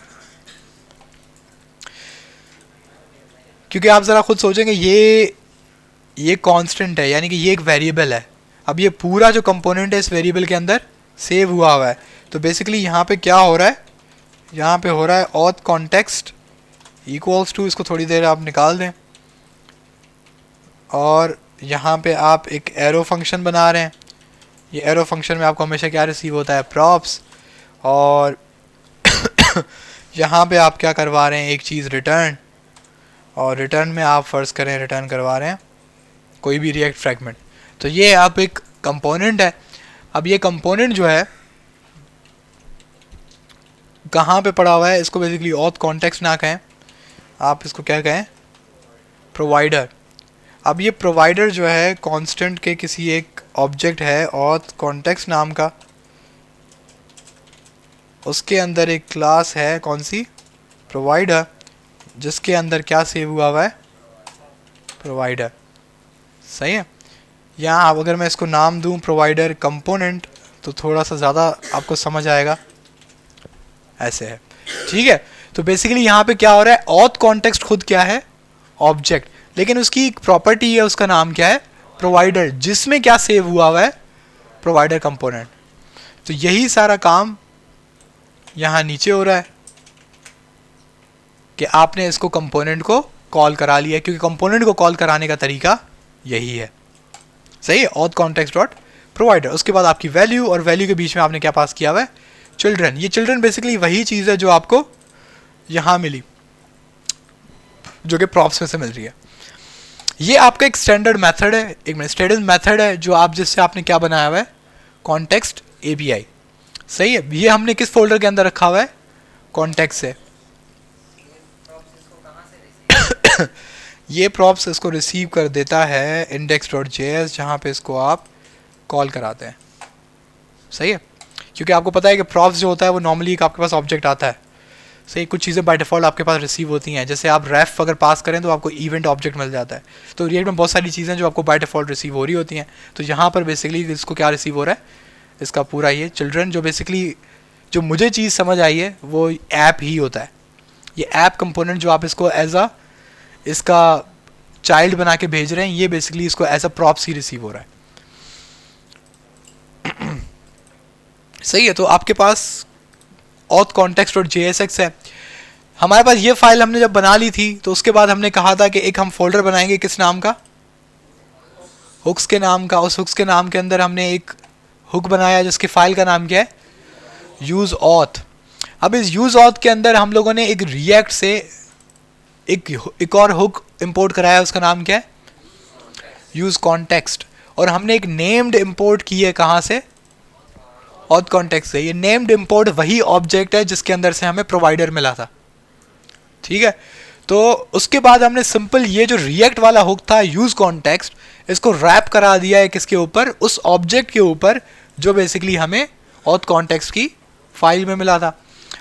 क्योंकि आप ज़रा खुद सोचेंगे ये कांस्टेंट है, यानी कि ये एक वेरिएबल है। अब ये पूरा जो कंपोनेंट है इस वेरिएबल के अंदर सेव हुआ है। तो बेसिकली यहाँ पे क्या हो रहा है? यहाँ पे हो रहा है ऑथ कॉन्टेक्स्ट इक्वल्स टू, इसको थोड़ी देर आप निकाल दें, और यहाँ पे आप एक एरो फंक्शन बना रहे हैं। ये एरो फंक्शन में आपको हमेशा क्या रिसीव होता है? प्रॉप्स। और यहाँ पे आप क्या करवा रहे हैं? एक चीज़ रिटर्न, और रिटर्न में आप फ़र्ज़ करें रिटर्न करवा रहे हैं कोई भी रिएक्ट फ्रैगमेंट। तो ये आप एक कंपोनेंट है। अब ये कंपोनेंट जो है कहाँ पे पड़ा हुआ है? इसको बेसिकली ऑथ कॉन्टेक्स्ट ना कहें, आप इसको क्या कहें? प्रोवाइडर। अब ये प्रोवाइडर जो है कांस्टेंट के किसी एक ऑब्जेक्ट है ऑथ कॉन्टेक्स्ट नाम का, उसके अंदर एक क्लास है कौन सी? प्रोवाइडर, जिसके अंदर क्या सेव हुआ है? प्रोवाइडर, सही है। यहाँ अब अगर मैं इसको नाम दूँ प्रोवाइडर कंपोनेंट तो थोड़ा सा ज़्यादा आपको समझ आएगा। ऐसे है, ठीक है। तो बेसिकली यहाँ पे क्या हो रहा है? ऑथ कॉन्टेक्स्ट खुद क्या है? ऑब्जेक्ट, लेकिन उसकी एक प्रॉपर्टी है, उसका नाम क्या है? प्रोवाइडर, जिसमें क्या सेव हुआ है? Provider component. तो यही सारा काम यहाँ नीचे हो रहा है कि आपने इसको कंपोनेंट को कॉल करा लिया, क्योंकि कंपोनेंट को कॉल कराने का तरीका यही है, सही है। Auth context dot provider. उसके बाद आपकी वैल्यू, और वैल्यू के बीच में आपने क्या पास किया हुआ है? चिल्ड्रन। ये चिल्ड्रन बेसिकली वही चीज़ है जो आपको यहाँ मिली, जो कि प्रॉप्स में से मिल रही है। ये आपका एक स्टैंडर्ड मेथड है, एक स्टैंडर्ड मेथड है जो आप जिससे आपने क्या बनाया हुआ है, कॉन्टेक्स्ट एपीआई। सही है, ये हमने किस फोल्डर के अंदर रखा हुआ है, कॉन्टेक्स्ट से। ये प्रॉप्स इसको रिसीव कर देता है index.js, जहाँ पे इसको आप कॉल कराते हैं। सही है, क्योंकि आपको पता है कि प्रॉप्स जो होता है वो नॉर्मली आपके पास ऑब्जेक्ट आता है। सही, कुछ चीज़ें बाय डिफ़ॉल्ट आपके पास रिसीव होती हैं, जैसे आप रेफ अगर पास करें तो आपको इवेंट ऑब्जेक्ट मिल जाता है। तो रिएक्ट में बहुत सारी चीज़ें जो आपको बाय डिफ़ॉल्ट रिसीव हो रही होती हैं। तो यहाँ पर बेसिकली इसको क्या रिसीव हो रहा है, इसका पूरा ये चिल्ड्रन, जो बेसिकली जो मुझे चीज़ समझ आई है वो ऐप ही होता है। ये ऐप कंपोनेंट जो आप इसको एज अ इसका चाइल्ड बना के भेज रहे हैं, ये बेसिकली इसको एज अ प्रॉप्स ही रिसीव हो रहा है। सही है, तो आपके पास auth-context.jsx है। हमारे पास ये फाइल हमने जब बना ली थी तो उसके बाद हमने कहा था कि एक हम फोल्डर बनाएंगे, किस नाम का, हुक्स के नाम का। उस हुक्स के नाम के अंदर हमने एक हुक बनाया जिसकी फाइल का नाम क्या है, यूज ऑथ। अब इस यूज ऑथ के अंदर हम लोगों ने एक रिएक्ट से एक और हुक इंपोर्ट कराया, उसका नाम क्या है, यूज कॉन्टेक्स्ट। और हमने एक नेम्ड इंपोर्ट की है, कहाँ से, ऑथ कॉन्टेक्स्ट से। ये नेम्ड इंपोर्ट वही ऑब्जेक्ट है जिसके अंदर से हमें प्रोवाइडर मिला था। ठीक है, तो उसके बाद हमने सिंपल ये जो रिएक्ट वाला हुक था यूज कॉन्टेक्स्ट, इसको रैप करा दिया है किसके ऊपर, उस ऑब्जेक्ट के ऊपर जो बेसिकली हमें ऑथ कॉन्टेक्स्ट की फाइल में मिला था।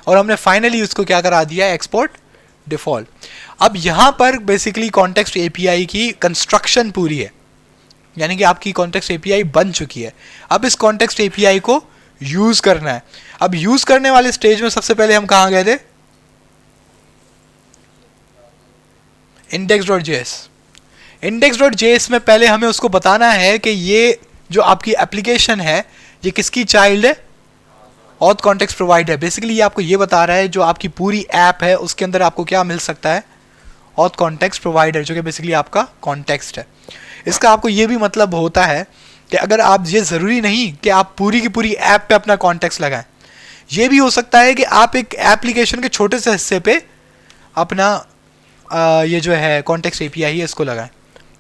और हमने फाइनली उसको क्या करा दिया है, एक्सपोर्ट डिफॉल्ट। अब यहाँ पर बेसिकली कॉन्टेक्स्ट एपीआई की कंस्ट्रक्शन पूरी है, यानी कि आपकी कॉन्टेक्स्ट एपीआई बन चुकी है। अब इस कॉन्टेक्स्ट एपीआई को यूज करना है। अब यूज करने वाले स्टेज में सबसे पहले हम कहाँ गए थे, index.js। index.js में पहले हमें उसको बताना है कि ये जो आपकी एप्लीकेशन है ये किसकी चाइल्ड है, ऑथ कॉन्टेक्स्ट प्रोवाइडर। बेसिकली ये आपको ये बता रहा है जो आपकी पूरी ऐप है उसके अंदर आपको क्या मिल सकता है, ऑथ कॉन्टेक्स्ट प्रोवाइडर, जो कि बेसिकली आपका कॉन्टेक्स्ट है। इसका आपको ये भी मतलब होता है कि अगर आप, ये ज़रूरी नहीं कि आप पूरी की पूरी ऐप पे अपना कॉन्टेक्स्ट लगाएं, ये भी हो सकता है कि आप एक एप्लीकेशन के छोटे से हिस्से पे अपना ये जो है कॉन्टेक्स्ट एपीआई है इसको लगाएं।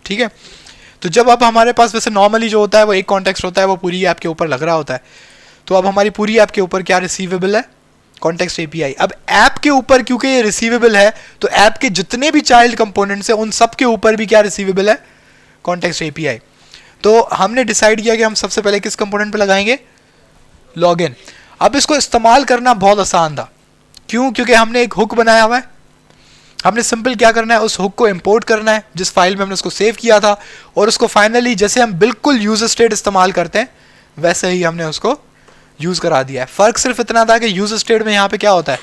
ठीक है, तो जब अब हमारे पास वैसे नॉर्मली जो होता है वो एक कॉन्टेक्स्ट होता है, वो पूरी ऐप के ऊपर लग रहा होता है। तो अब हमारी पूरी ऐप के ऊपर क्या रिसीवेबल है, कॉन्टेक्स्ट एपीआई। अब ऐप के ऊपर क्योंकि ये रिसीवेबल है तो ऐप के जितने भी चाइल्ड कंपोनेंट्स हैं उन सब के ऊपर भी क्या रिसीवेबल है, कॉन्टेक्स्ट एपीआई। तो हमने डिसाइड किया कि हम सबसे पहले किस कंपोनेंट पे लगाएंगे, लॉगिन। अब इसको इस्तेमाल करना बहुत आसान था, क्यों, क्योंकि हमने एक हुक बनाया हुआ है। हमने सिंपल क्या करना है, उस हुक को इंपोर्ट करना है जिस फाइल में हमने उसको सेव किया था, और उसको फाइनली जैसे हम बिल्कुल यूजर स्टेट इस्तेमाल करते हैं वैसे ही हमने उसको यूज़ करा दिया है। फ़र्क सिर्फ इतना था कि यूजर स्टेट में यहाँ पे क्या होता है,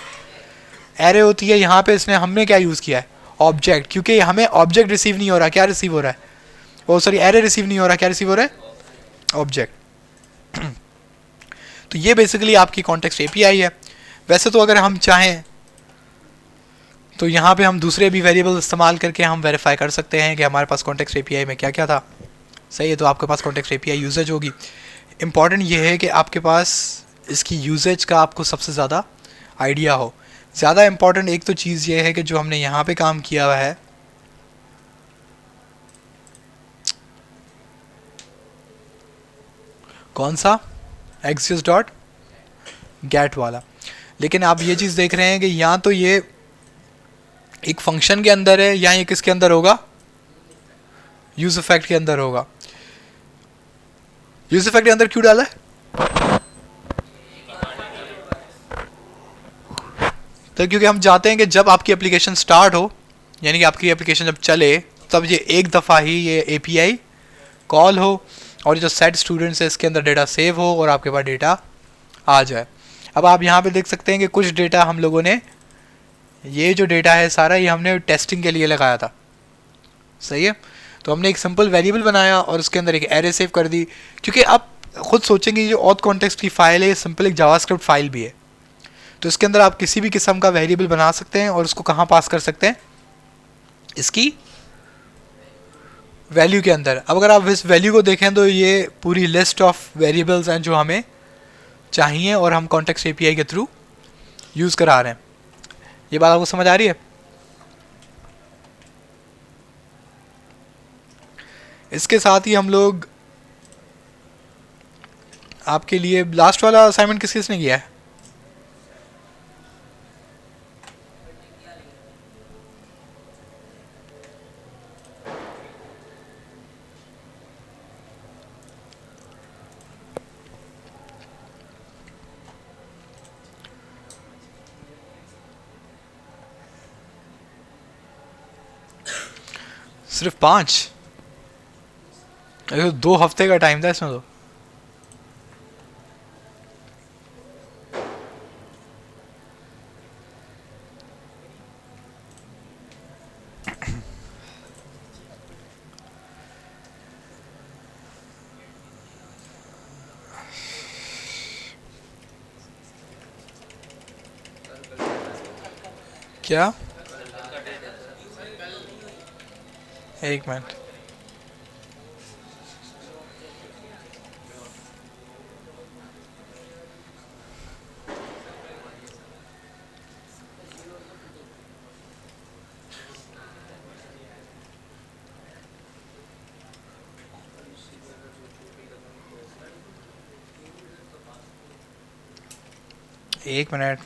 एरे होती है, यहाँ पे इसने हमने क्या यूज़ किया है, ऑब्जेक्ट। क्योंकि हमें ऑब्जेक्ट रिसीव नहीं हो रहा, क्या रिसीव हो रहा है, ओ सॉरी एरे रिसीव नहीं हो रहा, क्या रिसीव हो रहा है, ऑब्जेक्ट। तो ये बेसिकली आपकी कॉन्टेक्स्ट एपीआई है। वैसे तो अगर हम चाहें तो यहाँ पे हम दूसरे भी वेरिएबल इस्तेमाल करके हम वेरीफाई कर सकते हैं कि हमारे पास कॉन्टेक्स्ट एपीआई में क्या क्या था। सही है, तो आपके पास कॉन्टेक्स्ट एपीआई यूजेज होगी। इम्पॉर्टेंट ये है कि आपके पास इसकी यूजेज का आपको सबसे ज़्यादा आइडिया हो। ज़्यादा इम्पॉर्टेंट एक तो चीज़ ये है कि जो हमने यहाँ पे काम किया हुआ है, कौन सा, axios.get वाला। लेकिन आप ये चीज़ देख रहे हैं कि यहाँ तो ये एक फंक्शन के अंदर है, या ये किसके अंदर होगा, यूज इफेक्ट के अंदर होगा। यूज इफेक्ट के अंदर क्यों डाला है, तो क्योंकि हम चाहते हैं कि जब आपकी एप्लीकेशन स्टार्ट हो, यानी कि आपकी एप्लीकेशन जब चले, तब ये एक दफ़ा ही ये एपीआई कॉल हो और जो सेट स्टूडेंट्स है इसके अंदर डेटा सेव हो और आपके पास डेटा आ जाए। अब आप यहाँ पे देख सकते हैं कि कुछ डेटा हम लोगों ने, ये जो डेटा है सारा ये हमने टेस्टिंग के लिए लगाया था। सही है, तो हमने एक सिंपल वेरिएबल बनाया और उसके अंदर एक एरे सेव कर दी। क्योंकि आप खुद सोचेंगे जो ऑथ कॉन्टेक्स्ट की फ़ाइल है ये सिंपल एक जावास्क्रिप्ट फाइल भी है, तो इसके अंदर आप किसी भी किस्म का वेरिएबल बना सकते हैं और उसको कहाँ पास कर सकते हैं, इसकी वैल्यू के अंदर। अब अगर आप इस वैल्यू को देखें तो ये पूरी लिस्ट ऑफ वेरिएबल्स हैं जो हमें चाहिए और हम कॉन्टेक्स्ट एपीआई के थ्रू यूज़ करा रहे हैं। ये बात आपको समझ आ रही है? इसके साथ ही हम लोग आपके लिए लास्ट वाला असाइनमेंट किस किसने किया है? सिर्फ 5? ये तो 2 हफ्ते का टाइम था इसमें तो। क्या? एक मिनट। एक मिनट।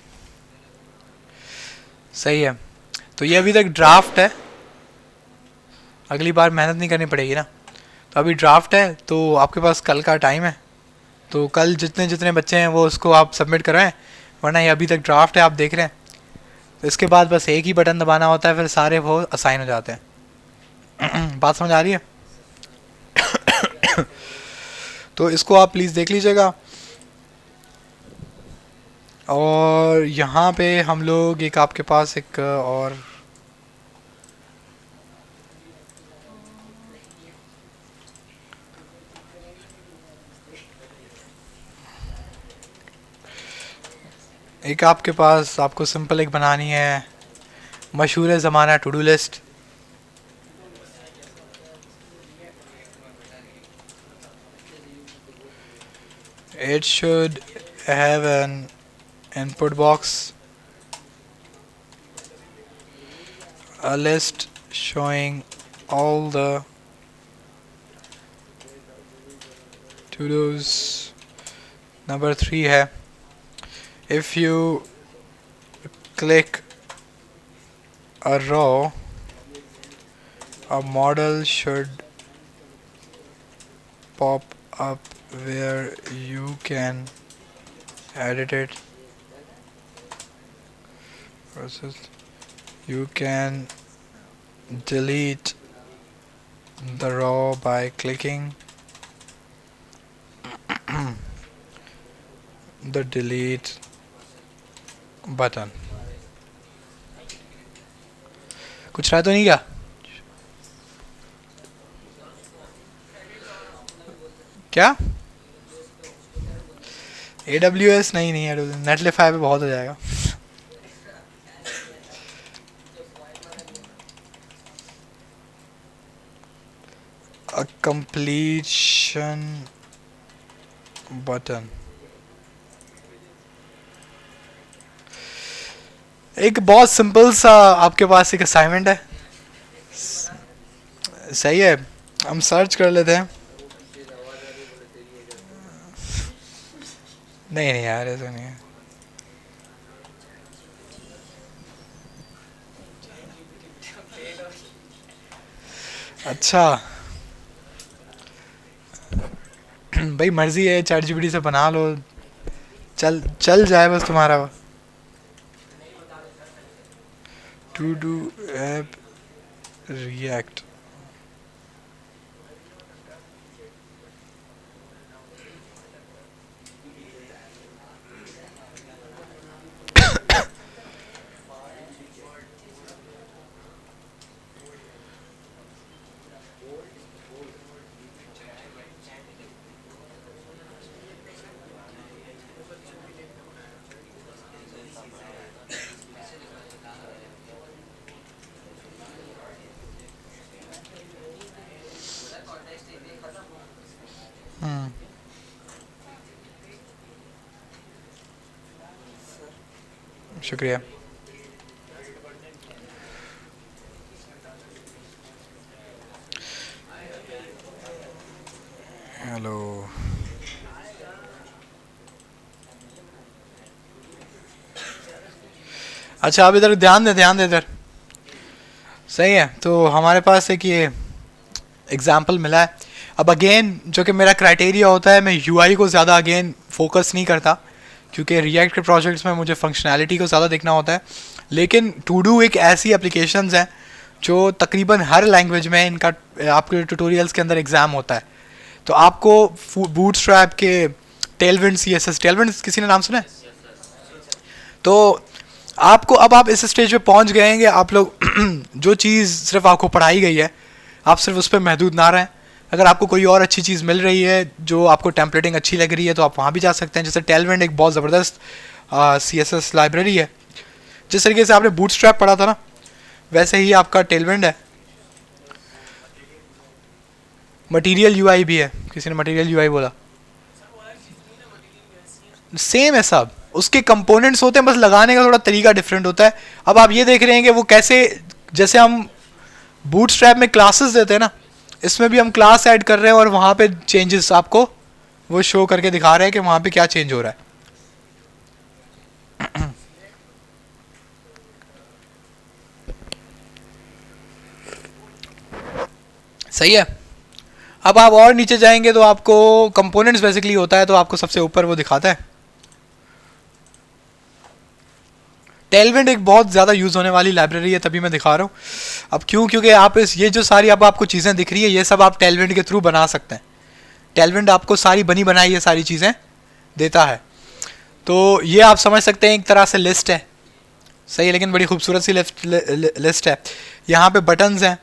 सही है। तो ये अभी तक ड्राफ्ट है, अगली बार मेहनत नहीं करनी पड़ेगी ना। तो अभी ड्राफ्ट है, तो आपके पास कल का टाइम है। तो कल जितने जितने बच्चे हैं वो उसको आप सबमिट कराएं, वरना ये अभी तक ड्राफ्ट है, आप देख रहे हैं। तो इसके बाद बस एक ही बटन दबाना होता है, फिर सारे वो असाइन हो जाते हैं। बात समझ आ रही है? तो इसको आप प्लीज़ देख लीजिएगा। और यहाँ पे हम लोग एक आपके पास एक और एक आपके पास आपको सिंपल एक बनानी है, मशहूर ज़माना to do list. It should have an input box, a list showing all the to-dos. Number 3 है, if you click a row, a model should pop up where you can edit it. Versus you can delete the row by clicking the delete button. कुछ रहा तो नहीं क्या? क्या? AWS नहीं, नेटलिफाई पे बहुत हो जाएगा। A completion button, एक बहुत सिंपल सा आपके पास एक असाइनमेंट है। सही है, हम सर्च कर लेते हैं। नहीं नहीं यार, ऐसा नहीं है। अच्छा भाई मर्जी है, चैट जीपीटी से बना लो, चल चल जाए बस तुम्हारा। टू डू ऐप रिएक्ट, शुक्रिया। हेलो। अच्छा आप इधर ध्यान दे इधर। सही है, तो हमारे पास एक ये एग्जाम्पल मिला है। अब अगेन जो कि मेरा क्राइटेरिया होता है, मैं यूआई को ज़्यादा अगेन फोकस नहीं करता, क्योंकि रिएक्ट के प्रोजेक्ट्स में मुझे फंक्शनैलिटी को ज़्यादा देखना होता है। लेकिन टू डू एक ऐसी एप्लीकेशंस है जो तकरीबन हर लैंग्वेज में इनका आपके ट्यूटोरियल्स के अंदर एग्ज़ाम होता है। तो आपको बूटस्ट्रैप के टेलविंड सीएसएस, टेलविंड किसी ने नाम सुना है? तो आपको अब आप इस स्टेज पे पहुंच गए हैं कि आप लोग जो चीज़ सिर्फ आपको पढ़ाई गई है, आप सिर्फ उस पर महदूद ना रहें। अगर आपको कोई और अच्छी चीज़ मिल रही है जो आपको टेम्पलेटिंग अच्छी लग रही है, तो आप वहाँ भी जा सकते हैं। जैसे टेलविंड एक बहुत ज़बरदस्त सीएसएस लाइब्रेरी है। जिस तरीके से आपने बूटस्ट्रैप पढ़ा था ना, वैसे ही आपका टेलविंड है। मटीरियल यूआई भी है, किसी ने मटीरियल यूआई बोला। सेम है सब, उसके कंपोनेंट्स होते हैं, बस लगाने का थोड़ा तरीका डिफरेंट होता है। अब आप ये देख रहे हैं कि वो कैसे, जैसे हम बूटस्ट्रैप में क्लासेस देते हैं ना, इसमें भी हम क्लास ऐड कर रहे हैं और वहाँ पे चेंजेस आपको वो शो करके दिखा रहे हैं कि वहाँ पे क्या चेंज हो रहा है। सही है। अब आप और नीचे जाएंगे तो आपको कंपोनेंट्स बेसिकली होता है, तो आपको सबसे ऊपर वो दिखाता है। टेलविंड एक बहुत ज़्यादा यूज़ होने वाली लाइब्रेरी है, तभी मैं दिखा रहा हूँ। अब क्यों? क्योंकि आप इस ये जो सारी अब आपको चीज़ें दिख रही है, ये सब आप टेलविंड के थ्रू बना सकते हैं। टेलविंड आपको सारी बनी बनाई ये सारी चीज़ें देता है। तो ये आप समझ सकते हैं एक तरह से लिस्ट है। सही है, लेकिन बड़ी खूबसूरत सी लिस्ट है। यहाँ पे बटन्स हैं,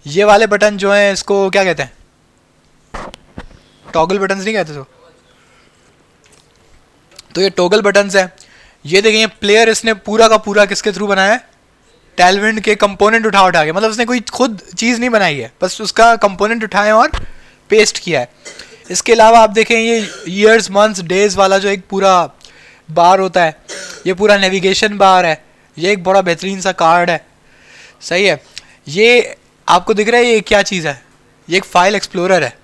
ये वाले बटन जो हैं इसको क्या कहते हैं? टॉगल बटन्स नहीं कहते तो ये टॉगल बटन्स हैं। ये देखिए प्लेयर इसने पूरा का पूरा किसके थ्रू बनाया है? टेलविंड के कंपोनेंट उठा के, मतलब उसने कोई खुद चीज़ नहीं बनाई है, बस उसका कंपोनेंट उठाए और पेस्ट किया है। इसके अलावा आप देखें ये ईयर्स मंथ्स डेज वाला जो एक पूरा बार होता है, ये पूरा नेविगेशन बार है। ये एक बड़ा बेहतरीन सा कार्ड है। सही है। ये आपको दिख रहा है ये क्या चीज़ है? ये एक फाइल एक्सप्लोरर है।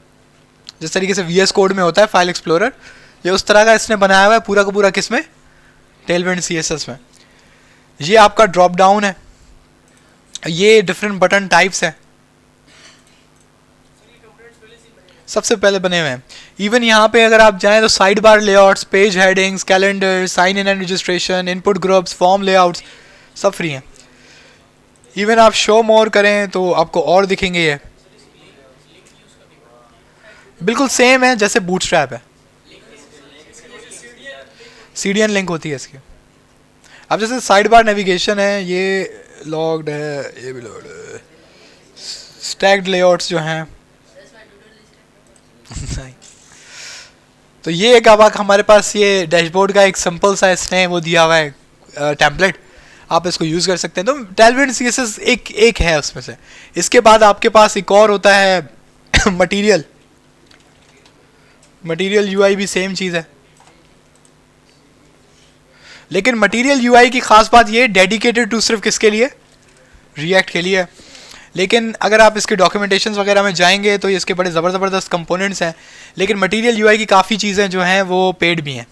जिस तरीके से VS कोड में होता है फाइल एक्सप्लोरर, ये उस तरह का इसने बनाया हुआ है पूरा का पूरा। किस में? टेलविंड CSS में। ये आपका ड्रॉप डाउन है, ये डिफरेंट बटन टाइप्स है, सबसे पहले बने हुए हैं। इवन यहाँ पे अगर आप जाएं तो sidebar layouts, page headings, calendar, sign in and registration, input groups, form layouts सब फ्री हैं। इवन आप शो मोर करें तो आपको और दिखेंगे। ये बिल्कुल सेम है जैसे बूटस्ट्रैप है। CDN लिंक होती है इसकी। अब जैसे साइड बार नेविगेशन है, ये लॉग्ड है, ये भी लॉग्ड है। स्टैक्ड लेआउट्स जो हैं तो ये एक अब हमारे पास ये डैशबोर्ड का एक सिंपल सा इसने वो दिया हुआ है टेम्पलेट, आप इसको यूज़ कर सकते हैं। तो टेलविंड CSS एक है उसमें से। इसके बाद आपके पास एक और होता है मटीरियल UI भी सेम चीज़ है, लेकिन मटीरियल UI की खास बात ये डेडिकेटेड टू सिर्फ किसके लिए? रिएक्ट के लिए। लेकिन अगर आप इसके डॉक्यूमेंटेशंस वगैरह में जाएंगे तो इसके बड़े ज़बरदस्त कंपोनेंट्स हैं। लेकिन मटीरियल UI की काफ़ी चीज़ें जो हैं वो पेड भी हैं।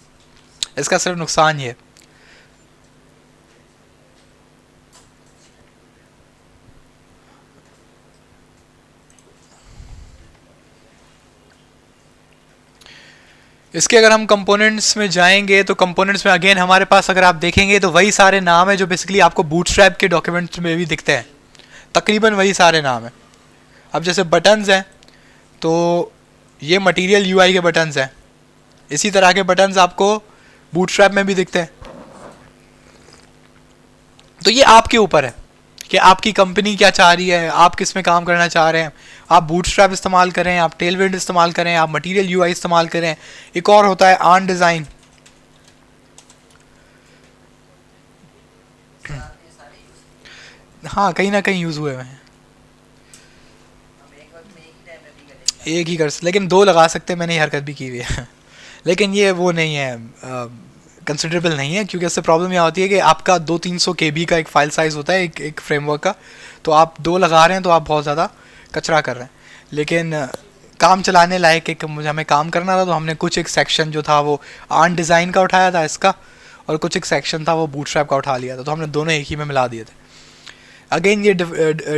इसका सिर्फ नुकसान ये। इसके अगर हम कंपोनेंट्स में जाएंगे तो कंपोनेंट्स में अगेन हमारे पास अगर आप देखेंगे तो वही सारे नाम है जो बेसिकली आपको बूटस्ट्रैप के डॉक्यूमेंट्स में भी दिखते हैं। तकरीबन वही सारे नाम हैं। अब जैसे बटन्स हैं तो ये मटीरियल UI के बटन्स हैं। इसी तरह के बटन्स आपको बूटस्ट्रैप में भी दिखते हैं। तो ये आपके ऊपर है कि आपकी कंपनी क्या चाह रही है, आप किस में काम करना चाह रहे हैं। आप बूटस्ट्रैप इस्तेमाल करें, आप टेलविंड इस्तेमाल करें, आप मटीरियल UI इस्तेमाल करें। एक और होता है आर्न डिज़ाइन। हाँ कहीं ना कहीं यूज़ हुए हैं। एक ही कर, लेकिन 2 लगा सकते हैं। मैंने ये हरकत भी की हुई है लेकिन ये वो नहीं है, कंसिडरेबल नहीं है, क्योंकि इससे प्रॉब्लम यह होती है कि आपका 200-300 KB का एक फ़ाइल साइज़ होता है एक फ्रेमवर्क का। तो आप 2 लगा रहे हैं तो आप बहुत ज़्यादा कचरा कर रहे हैं। लेकिन काम चलाने लायक एक मुझे हमें काम करना था, तो हमने कुछ एक सेक्शन जो था वो आर्ट डिज़ाइन का उठाया था इसका, और कुछ एक सेक्शन था वो बूटस्ट्रैप का उठा लिया था, तो हमने दोनों एक ही में मिला दिए थे। अगेन ये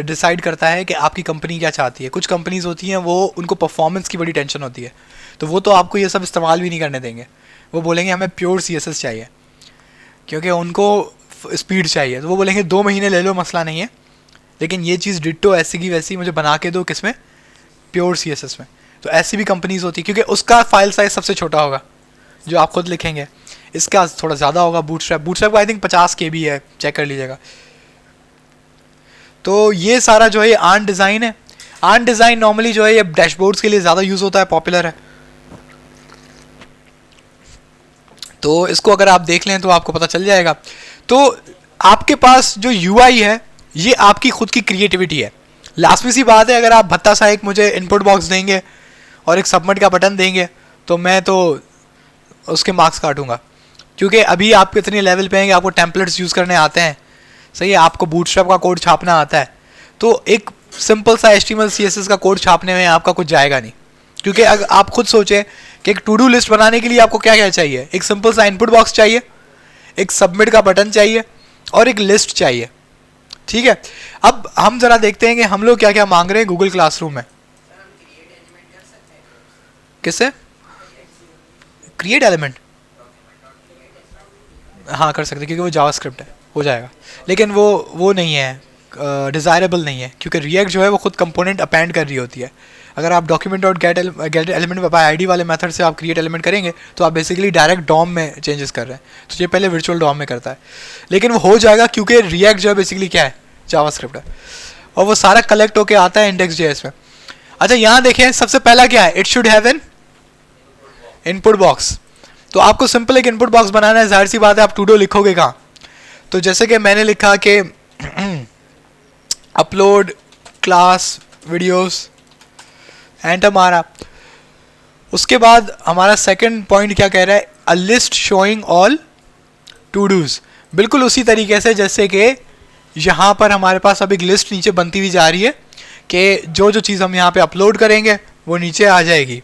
डिसाइड करता है कि आपकी कंपनी क्या चाहती है। कुछ कंपनीज होती हैं वो उनको परफॉर्मेंस की बड़ी टेंशन होती है, तो वो तो आपको ये सब इस्तेमाल भी नहीं करने देंगे, वो बोलेंगे हमें प्योर CSS चाहिए, क्योंकि उनको स्पीड चाहिए, तो वो बोलेंगे 2 महीने ले लो, मसला नहीं है, लेकिन ये चीज़ डिट्टो ऐसी की वैसी मुझे बना के दो, किस में, प्योर CSS में। तो ऐसी भी कंपनीज होती है, क्योंकि उसका फाइल साइज सबसे छोटा होगा जो आप खुद लिखेंगे, इसका थोड़ा ज़्यादा होगा। बूटस्ट्रैप का आई थिंक 50 KB है, चेक कर लीजिएगा। तो ये सारा जो है ये आर्ट डिज़ाइन है। आर्ट डिज़ाइन नॉर्मली जो है ये डैशबोर्ड्स के लिए ज़्यादा यूज़ होता है, पॉपुलर है। तो इसको अगर आप देख लें तो आपको पता चल जाएगा। तो आपके पास जो UI है ये आपकी खुद की क्रिएटिविटी है। लास्ट सी बात है, अगर आप भत्ता सा एक मुझे इनपुट बॉक्स देंगे और एक सबमिट का बटन देंगे तो मैं तो उसके मार्क्स काटूंगा, क्योंकि अभी आप कितने लेवल पे हैं कि आपको टेम्पलेट्स यूज़ करने आते हैं, सही है, आपको बूटस्ट्रैप का कोड छापना आता है, तो एक सिंपल सा HTML CSS का कोड छापने में आपका कुछ जाएगा नहीं। क्योंकि अगर आप खुद सोचें कि एक टू डू लिस्ट बनाने के लिए आपको क्या क्या चाहिए, एक सिंपल सा इनपुट बॉक्स चाहिए, एक सबमिट का बटन चाहिए और एक लिस्ट चाहिए, ठीक है। अब हम ज़रा देखते हैं कि हम लोग क्या क्या मांग रहे हैं गूगल क्लासरूम में। किससे क्रिएट एलिमेंट? हाँ कर सकते, क्योंकि वो जावास्क्रिप्ट है, हो जाएगा, लेकिन वो नहीं है, डिज़ायरेबल नहीं है, क्योंकि रिएक्ट जो है वो खुद कंपोनेंट अपेंड कर रही होती है। अगर आप डॉक्यूमेंट और गेट एलिमेंट बाय ID वाले मेथड से आप क्रिएट एलिमेंट करेंगे तो आप बेसिकली डायरेक्ट डॉम में चेंजेस कर रहे हैं, तो ये पहले वर्चुअल डॉम में करता है, लेकिन वो हो जाएगा क्योंकि रिएक्ट जो है बेसिकली क्या है, जावास्क्रिप्ट है, और वो सारा कलेक्ट होके आता है index.js में। अच्छा यहाँ देखें, सबसे पहला क्या है, it should have an input box. तो आपको सिंपल एक इनपुट बॉक्स बनाना है, जाहिर सी बात है आप टूडो लिखोगे कहाँ, तो जैसे कि मैंने लिखा कि अपलोड क्लास वीडियोस, एंटर मारा। उसके बाद हमारा सेकंड पॉइंट क्या कह रहा है, a list showing all to dos. बिल्कुल उसी तरीके से जैसे कि यहाँ पर हमारे पास अब एक लिस्ट नीचे बनती हुई जा रही है कि जो जो चीज़ हम यहाँ पे अपलोड करेंगे वो नीचे आ जाएगी,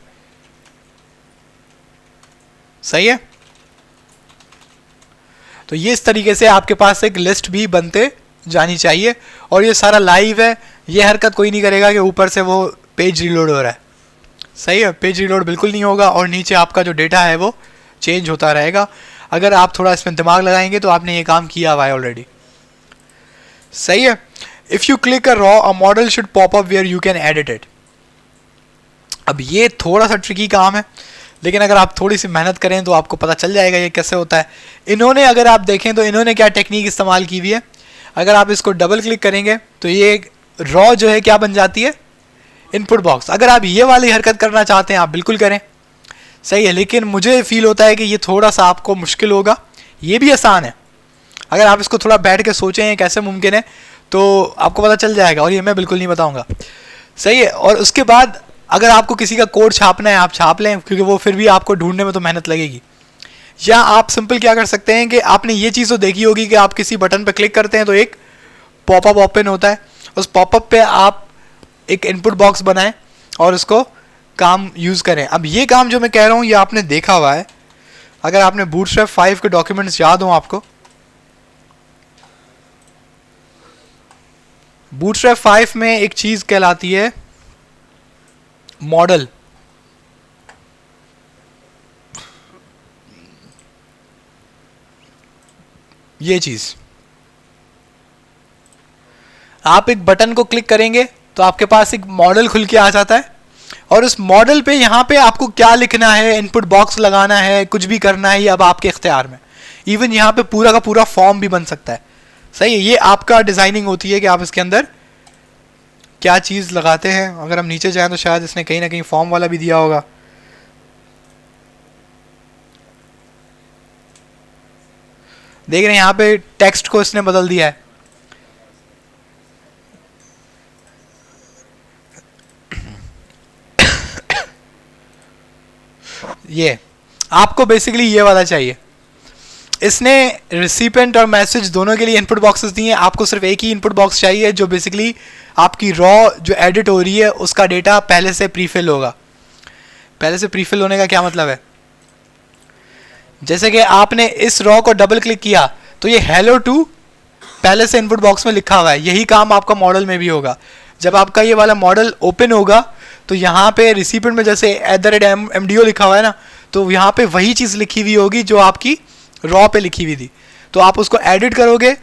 सही है। तो ये इस तरीके से आपके पास एक लिस्ट भी बनते जानी चाहिए, और ये सारा लाइव है, ये हरकत कोई नहीं करेगा कि ऊपर से वो पेज रीलोड हो रहा है, सही है, पेज रीलोड बिल्कुल नहीं होगा, और नीचे आपका जो डेटा है वो चेंज होता रहेगा। अगर आप थोड़ा इसमें दिमाग लगाएंगे तो आपने ये काम किया हुआ है ऑलरेडी, सही है। If you click a row a modal should pop up where you can edit it. अब ये थोड़ा सा ट्रिकी काम है, लेकिन अगर आप थोड़ी सी मेहनत करें तो आपको पता चल जाएगा ये कैसे होता है। इन्होंने, अगर आप देखें तो इन्होंने क्या टेक्निक इस्तेमाल की हुई है, अगर आप इसको डबल क्लिक करेंगे तो ये रॉ जो है क्या बन जाती है, इनपुट बॉक्स। अगर आप ये वाली हरकत करना चाहते हैं आप बिल्कुल करें, सही है, लेकिन मुझे फील होता है कि ये थोड़ा सा आपको मुश्किल होगा। ये भी आसान है, अगर आप इसको थोड़ा बैठ के सोचें कैसे मुमकिन है तो आपको पता चल जाएगा, और ये मैं बिल्कुल नहीं बताऊंगा, सही है। और उसके बाद अगर आपको किसी का कोड छापना है आप छाप लें, क्योंकि वो फिर भी आपको ढूंढने में तो मेहनत लगेगी। या आप सिंपल क्या कर सकते हैं कि आपने ये चीज़ तो देखी होगी कि आप किसी बटन पर क्लिक करते हैं तो एक पॉपअप ओपन होता है, उस पॉपअप पे आप एक इनपुट बॉक्स बनाएं और उसको काम यूज़ करें। अब ये काम जो मैं कह रहा हूँ ये आपने देखा हुआ है, अगर आपने बूटस्ट्रैप 5 के डॉक्यूमेंट्स याद हो आपको, बूटस्ट्रैप 5 में एक चीज़ कहलाती है मॉडल। ये चीज़ आप एक बटन को क्लिक करेंगे तो आपके पास एक मॉडल खुल के आ जाता है, और उस मॉडल पे यहाँ पे आपको क्या लिखना है, इनपुट बॉक्स लगाना है, कुछ भी करना है, ये अब आपके इख्तियार में। इवन यहाँ पे पूरा का पूरा फॉर्म भी बन सकता है, सही है। ये आपका डिज़ाइनिंग होती है कि आप इसके अंदर क्या चीज़ लगाते हैं। अगर हम नीचे जाएं तो शायद इसने कहीं ना कहीं फॉर्म वाला भी दिया होगा। देख रहे हैं यहाँ पे टेक्स्ट को इसने बदल दिया है, ये आपको बेसिकली ये वाला चाहिए। इसने रिसिपेंट और मैसेज दोनों के लिए इनपुट बॉक्सेस दिए हैं, आपको सिर्फ एक ही इनपुट बॉक्स चाहिए जो बेसिकली आपकी रॉ जो एडिट हो रही है उसका डेटा पहले से प्रीफिल होगा, पहले से प्रीफिल होने का क्या मतलब है? जैसे कि आपने इस रॉ को डबल क्लिक किया तो ये हेलो टू पहले से इनपुट बॉक्स में लिखा हुआ है। यही काम आपका मॉडल में भी होगा। जब आपका ये वाला मॉडल ओपन होगा तो यहाँ पे रिसिपेंट में जैसे @MDO लिखा हुआ है ना, तो यहाँ पे वही चीज़ लिखी हुई होगी जो आपकी रॉ पे लिखी हुई थी। तो आप उसको एडिट करोगे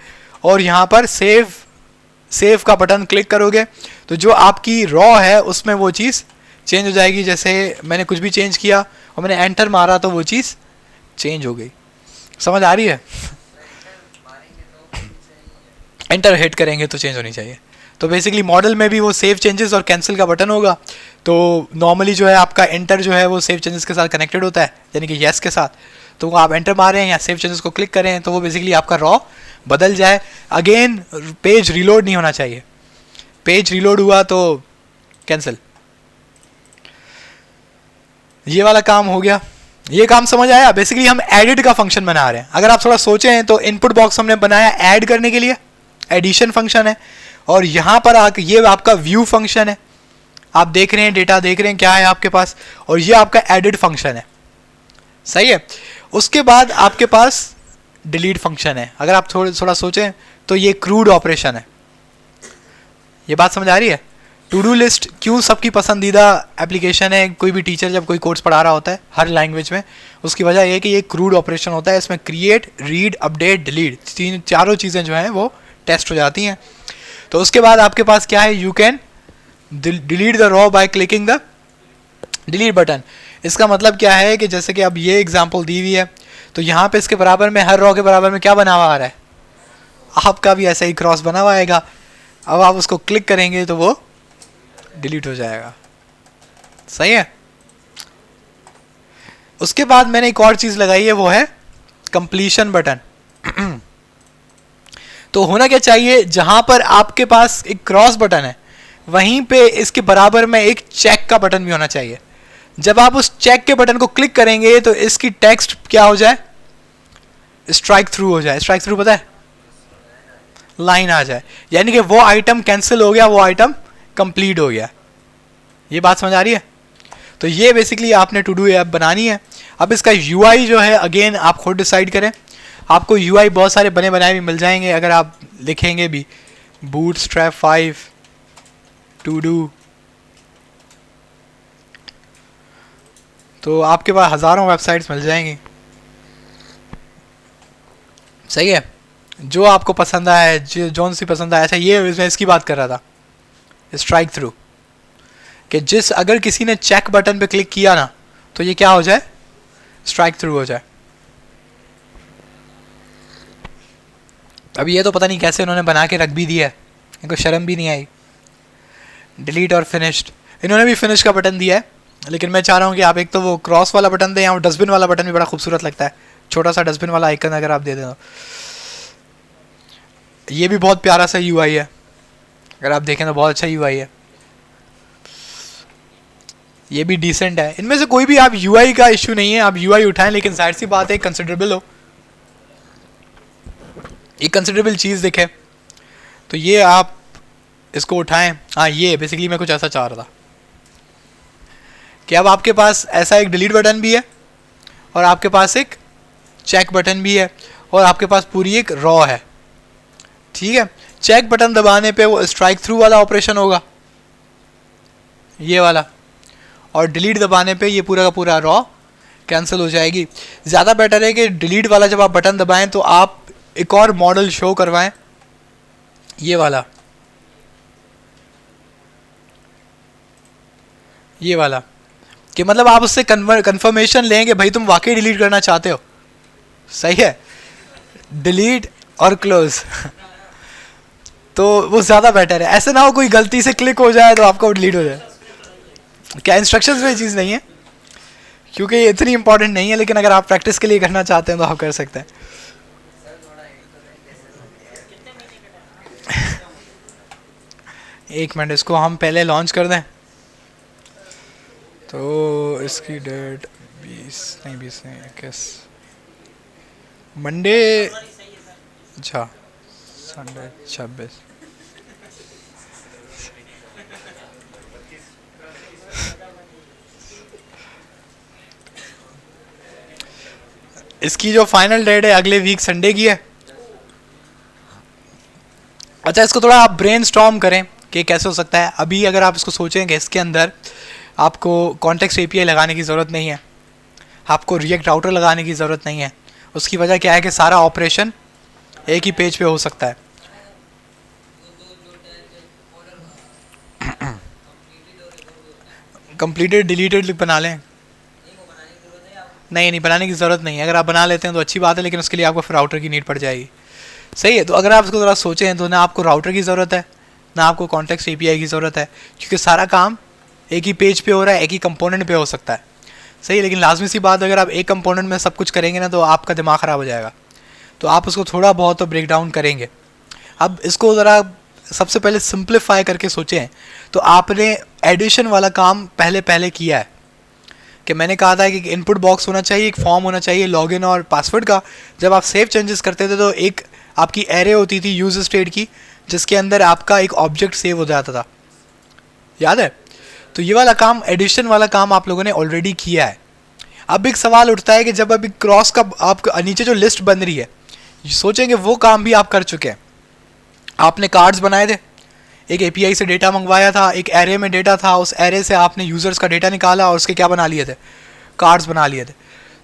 और यहाँ पर सेव का बटन क्लिक करोगे तो जो आपकी रॉ है उसमें वो चीज़ चेंज हो जाएगी। जैसे मैंने कुछ भी चेंज किया और मैंने एंटर मारा तो वो चीज़ चेंज हो गई। समझ आ रही है? एंटर हिट करेंगे तो चेंज होनी चाहिए। तो बेसिकली मॉडल में भी वो सेव चेंजेस और कैंसिल का बटन होगा। तो नॉर्मली जो है आपका एंटर जो है वो सेव चेंजेस के साथ कनेक्टेड होता है, यानी कि येस के साथ। तो वो आप एंटर मारें या सेव चेंजेस को क्लिक करें तो वो बेसिकली आपका रॉ बदल जाए। अगेन पेज रीलोड नहीं होना चाहिए। पेज रीलोड हुआ तो कैंसिल। ये वाला काम हो गया। ये काम समझ आया? बेसिकली हम एडिट का फंक्शन बना रहे हैं। अगर आप थोड़ा सोचें तो इनपुट बॉक्स हमने बनाया ऐड करने के लिए, एडिशन फंक्शन है, और यहाँ पर आके ये आपका व्यू फंक्शन है। आप देख रहे हैं डेटा, देख रहे हैं क्या है आपके पास, और ये आपका एडिट फंक्शन है। सही है। उसके बाद आपके पास डिलीट फंक्शन है। अगर आप थोड़ा सोचें तो ये क्रूड ऑपरेशन है। ये बात समझ आ रही है? टू डू लिस्ट क्यों सबकी पसंदीदा एप्लीकेशन है? कोई भी टीचर जब कोई कोर्स पढ़ा रहा होता है हर लैंग्वेज में, उसकी वजह यह है कि ये क्रूड ऑपरेशन होता है। इसमें क्रिएट, रीड, अपडेट, डिलीट चारों चीज़ें जो हैं वो टेस्ट हो जाती हैं। तो उसके बाद आपके पास क्या है? You can delete the raw by clicking the delete button. इसका मतलब क्या है कि जैसे कि अब ये एग्जांपल दी हुई है तो यहाँ पे इसके बराबर में, हर रॉ के बराबर में क्या बना हुआ आ रहा है? आपका भी ऐसा ही क्रॉस बना हुआ आएगा। अब आप उसको क्लिक करेंगे तो वो डिलीट हो जाएगा। सही है। उसके बाद मैंने एक और चीज लगाई है, वो है कंप्लीशन बटन। तो होना क्या चाहिए? जहां पर आपके पास एक क्रॉस बटन है वहीं पे इसके बराबर में एक चेक का बटन भी होना चाहिए। जब आप उस चेक के बटन को क्लिक करेंगे तो इसकी टेक्स्ट क्या हो जाए? स्ट्राइक थ्रू हो जाए। स्ट्राइक थ्रू पता है? लाइन आ जाए, यानी कि वो आइटम कैंसिल हो गया, वो आइटम कंप्लीट हो गया। ये बात समझ आ रही है? तो ये बेसिकली आपने टू डू ऐप बनानी है। अब इसका यूआई जो है अगेन आप खुद डिसाइड करें। आपको यूआई बहुत सारे बने बनाए भी मिल जाएंगे अगर आप लिखेंगे भी बूटस्ट्रैप 5 टू डू, तो आपके पास हज़ारों वेबसाइट्स मिल जाएंगी। सही है। जो आपको पसंद आया, जौन सी पसंद आया। अच्छा, ये मैं इसकी बात कर रहा था, स्ट्राइक थ्रू, कि जिस अगर किसी ने चेक बटन पे क्लिक किया ना तो ये क्या हो जाए? स्ट्राइक थ्रू हो जाए। अब ये तो पता नहीं कैसे उन्होंने बना के रख भी दिया है, इनको शर्म भी नहीं आई। डिलीट और फिनिश्ड, इन्होंने भी फिनिश का बटन दिया है, लेकिन मैं चाह रहा हूँ कि आप एक तो वो क्रॉस वाला बटन दें, या डस्टबिन वाला बटन भी बड़ा खूबसूरत लगता है, छोटा सा डस्टबिन वाला आइकन अगर आप दे दें तो। ये भी बहुत प्यारा सा यूआई है, अगर आप देखें तो बहुत अच्छा यूआई है। ये भी डिसेंट है। इनमें से कोई भी आप यूआई का इश्यू नहीं है, आप यूआई उठाएं, लेकिन जाहिर सी बात है कंसिडरेबल हो, एक कंसिडरेबल चीज़ दिखे तो ये आप इसको उठाएं। हाँ, ये बेसिकली मैं कुछ ऐसा चाह रहा था कि अब आपके पास ऐसा एक डिलीट बटन भी है और आपके पास एक चेक बटन भी है और आपके पास पूरी एक रॉ है। ठीक है। चेक बटन दबाने पे वो स्ट्राइक थ्रू वाला ऑपरेशन होगा, ये वाला, और डिलीट दबाने पे ये पूरा का पूरा रॉ कैंसिल हो जाएगी। ज़्यादा बेटर है कि डिलीट वाला जब आप बटन दबाएं तो आप एक और मॉडल शो करवाएं, ये वाला, ये वाला, कि मतलब आप उससे कंफर्मेशन लें कि भाई तुम वाकई डिलीट करना चाहते हो। सही है। डिलीट और क्लोज तो वो ज़्यादा बेटर है। ऐसे ना हो कोई गलती से क्लिक हो जाए तो आपका वो डिलीट हो जाए। क्या इंस्ट्रक्शंस में ये चीज़ नहीं है, क्योंकि ये इतनी इंपॉर्टेंट नहीं है, लेकिन अगर आप प्रैक्टिस के लिए करना चाहते हैं तो आप कर सकते हैं। एक मिनट, इसको हम पहले लॉन्च कर दें। तो इसकी डेट 20 नहीं 21 मंडे, अच्छा संडे 26। इसकी जो फाइनल डेट है अगले वीक संडे की है। अच्छा, इसको थोड़ा आप ब्रेनस्टॉर्म करें कि कैसे हो सकता है। अभी अगर आप इसको सोचें कि इसके अंदर आपको कॉन्टेक्स्ट एपीआई लगाने की ज़रूरत नहीं है, आपको रिएक्ट राउटर लगाने की ज़रूरत नहीं है। उसकी वजह क्या है कि सारा ऑपरेशन एक ही पेज पे हो सकता है। कंप्लीटेड डिलीटेड बना लें। नहीं बनाने की ज़रूरत नहीं है। अगर आप बना लेते हैं तो अच्छी बात है, लेकिन उसके लिए आपको फिर राउटर की नीड पड़ जाएगी। सही है। तो अगर आप इसको ज़रा सोचें तो ना आपको राउटर की ज़रूरत है, ना आपको कॉन्टेक्स्ट एपीआई की ज़रूरत है, क्योंकि सारा काम एक ही पेज पे हो रहा है, एक ही कंपोनेंट पे हो सकता है। सही है। लेकिन लाजमी सी बात, अगर आप एक कंपोनेंट में सब कुछ करेंगे ना तो आपका दिमाग ख़राब हो जाएगा। तो आप उसको थोड़ा बहुत तो ब्रेक डाउन करेंगे। अब इसको ज़रा सबसे पहले सिंप्लीफाई करके सोचें तो आपने एडिशन वाला काम पहले किया है कि मैंने कहा था कि इनपुट बॉक्स होना चाहिए, एक फॉर्म होना चाहिए लॉगिन और पासवर्ड का। जब आप सेव चेंजेस करते थे तो एक आपकी एरे होती थी यूजर स्टेट की, जिसके अंदर आपका एक ऑब्जेक्ट सेव हो जाता था, याद है? तो ये वाला काम, एडिशन वाला काम आप लोगों ने ऑलरेडी किया है। अब एक सवाल उठता है कि जब अभी क्रॉस का आप नीचे जो लिस्ट बन रही है, सोचेंगे वो काम भी आप कर चुके हैं। आपने कार्ड्स बनाए थे, एक एपीआई से डेटा मंगवाया था, एक एरे में डेटा था, उस एरे से आपने यूज़र्स का डेटा निकाला और उसके क्या बना लिए थे, कार्ड्स बना लिए थे।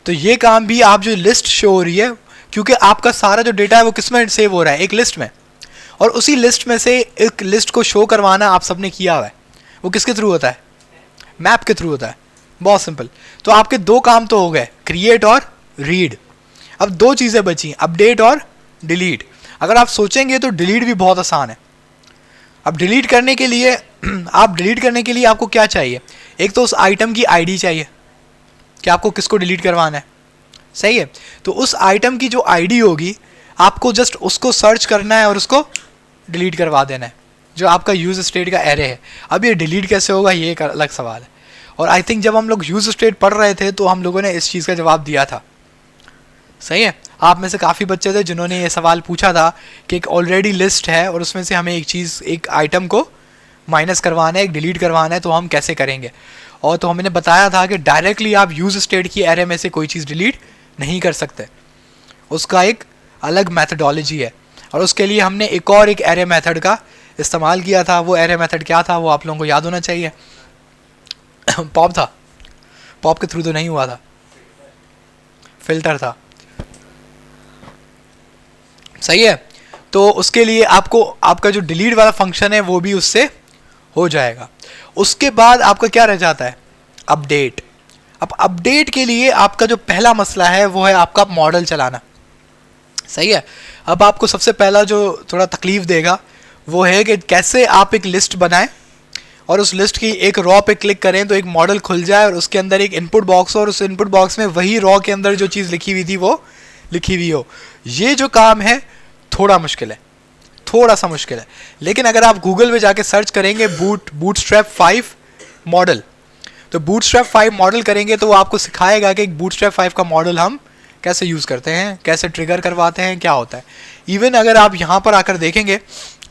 तो ये काम भी आप जो लिस्ट शो हो रही है, क्योंकि आपका सारा जो डेटा है वो किस में सेव हो रहा है, एक लिस्ट में, और उसी लिस्ट में से एक लिस्ट को शो करवाना आप सबने किया हुआ है। वो किसके थ्रू होता है? मैप के थ्रू होता है। बहुत सिंपल। तो आपके दो काम तो हो गए, क्रिएट और रीड। अब दो चीज़ें बची, अपडेट और डिलीट। अगर आप सोचेंगे तो डिलीट भी बहुत आसान है। अब डिलीट करने के लिए आपको क्या चाहिए? एक तो उस आइटम की आईडी चाहिए कि आपको किसको डिलीट करवाना है। सही है। तो उस आइटम की जो आईडी होगी, आपको जस्ट उसको सर्च करना है और उसको डिलीट करवा देना है, जो आपका यूज स्टेट का एरे है। अब ये डिलीट कैसे होगा, ये एक अलग सवाल है। और आई थिंक जब हम लोग यूज स्टेट पढ़ रहे थे तो हम लोगों ने इस चीज़ का जवाब दिया था। सही है। आप में से काफ़ी बच्चे थे जिन्होंने ये सवाल पूछा था कि एक ऑलरेडी लिस्ट है और उसमें से हमें एक आइटम को माइनस करवाना है, एक डिलीट करवाना है, तो हम कैसे करेंगे। और तो हमने बताया था कि डायरेक्टली आप यूज स्टेट की एरे में से कोई चीज़ डिलीट नहीं कर सकते, उसका एक अलग मैथडोलॉजी है। और उसके लिए हमने एक एरे मेथड का इस्तेमाल किया था। वो एरे मेथड क्या था वो आप लोगों को याद होना चाहिए। पॉप था। पॉप के थ्रू तो नहीं हुआ था, फिल्टर था। सही है। तो उसके लिए आपको आपका जो डिलीट वाला फंक्शन है वो भी उससे हो जाएगा। उसके बाद आपका क्या रह जाता है? अपडेट। अब अपडेट के लिए आपका जो पहला मसला है वो है आपका मॉडल चलाना। सही है। अब आपको सबसे पहला जो थोड़ा तकलीफ देगा वो है कि कैसे आप एक लिस्ट बनाएं और उस लिस्ट की एक रॉ पे क्लिक करें तो एक मॉडल खुल जाए और उसके अंदर एक इनपुट बॉक्स हो और उस इनपुट बॉक्स में वही रॉ के अंदर जो चीज़ लिखी हुई थी वो लिखी हुई हो। ये जो काम है थोड़ा मुश्किल है, थोड़ा सा मुश्किल है। लेकिन अगर आप गूगल पे जाके सर्च करेंगे बूटस्ट्रैप 5 मॉडल, तो बूटस्ट्रैप 5 मॉडल करेंगे तो वो आपको सिखाएगा कि एक बूटस्ट्रैप 5 का मॉडल हम कैसे यूज़ करते हैं, कैसे ट्रिगर करवाते हैं, क्या होता है। इवन अगर आप यहाँ पर आकर देखेंगे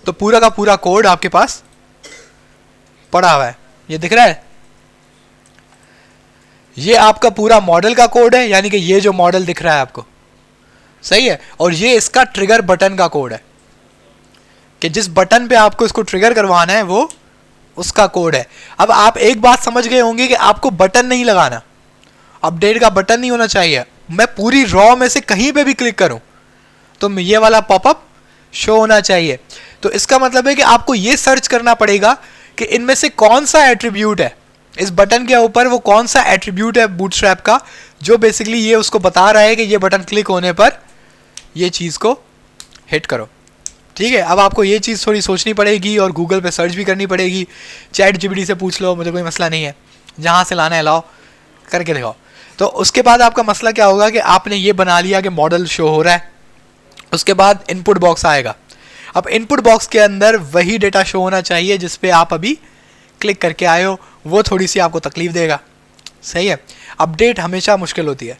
तो पूरा का पूरा कोड आपके पास पड़ा हुआ है। ये दिख रहा है, ये आपका पूरा मॉडल का कोड है, यानी कि ये जो मॉडल दिख रहा है आपको, सही है। और ये इसका ट्रिगर बटन का कोड है कि जिस बटन पे आपको इसको ट्रिगर करवाना है वो उसका कोड है। अब आप एक बात समझ गए होंगे कि आपको बटन नहीं लगाना, अपडेट का बटन नहीं होना चाहिए। मैं पूरी रॉ में से कहीं पे भी क्लिक करूं तो ये वाला पॉपअप शो होना चाहिए। तो इसका मतलब है कि आपको ये सर्च करना पड़ेगा कि इनमें से कौन सा एट्रीब्यूट है, इस बटन के ऊपर वो कौन सा एट्रीब्यूट है बूटस्ट्रैप का, जो बेसिकली ये उसको बता रहा है कि ये बटन क्लिक होने पर ये चीज़ को हिट करो। ठीक है। अब आपको ये चीज़ थोड़ी सोचनी पड़ेगी और गूगल पे सर्च भी करनी पड़ेगी। चैट जीपीटी से पूछ लो, मुझे कोई मसला नहीं है, जहाँ से लाना है लाओ, करके दिखाओ। तो उसके बाद आपका मसला क्या होगा कि आपने ये बना लिया कि मॉडल शो हो रहा है। उसके बाद इनपुट बॉक्स आएगा। अब इनपुट बॉक्स के अंदर वही डेटा शो होना चाहिए जिस पे आप अभी क्लिक करके आए हो, वो थोड़ी सी आपको तकलीफ देगा। सही है। अपडेट हमेशा मुश्किल होती है,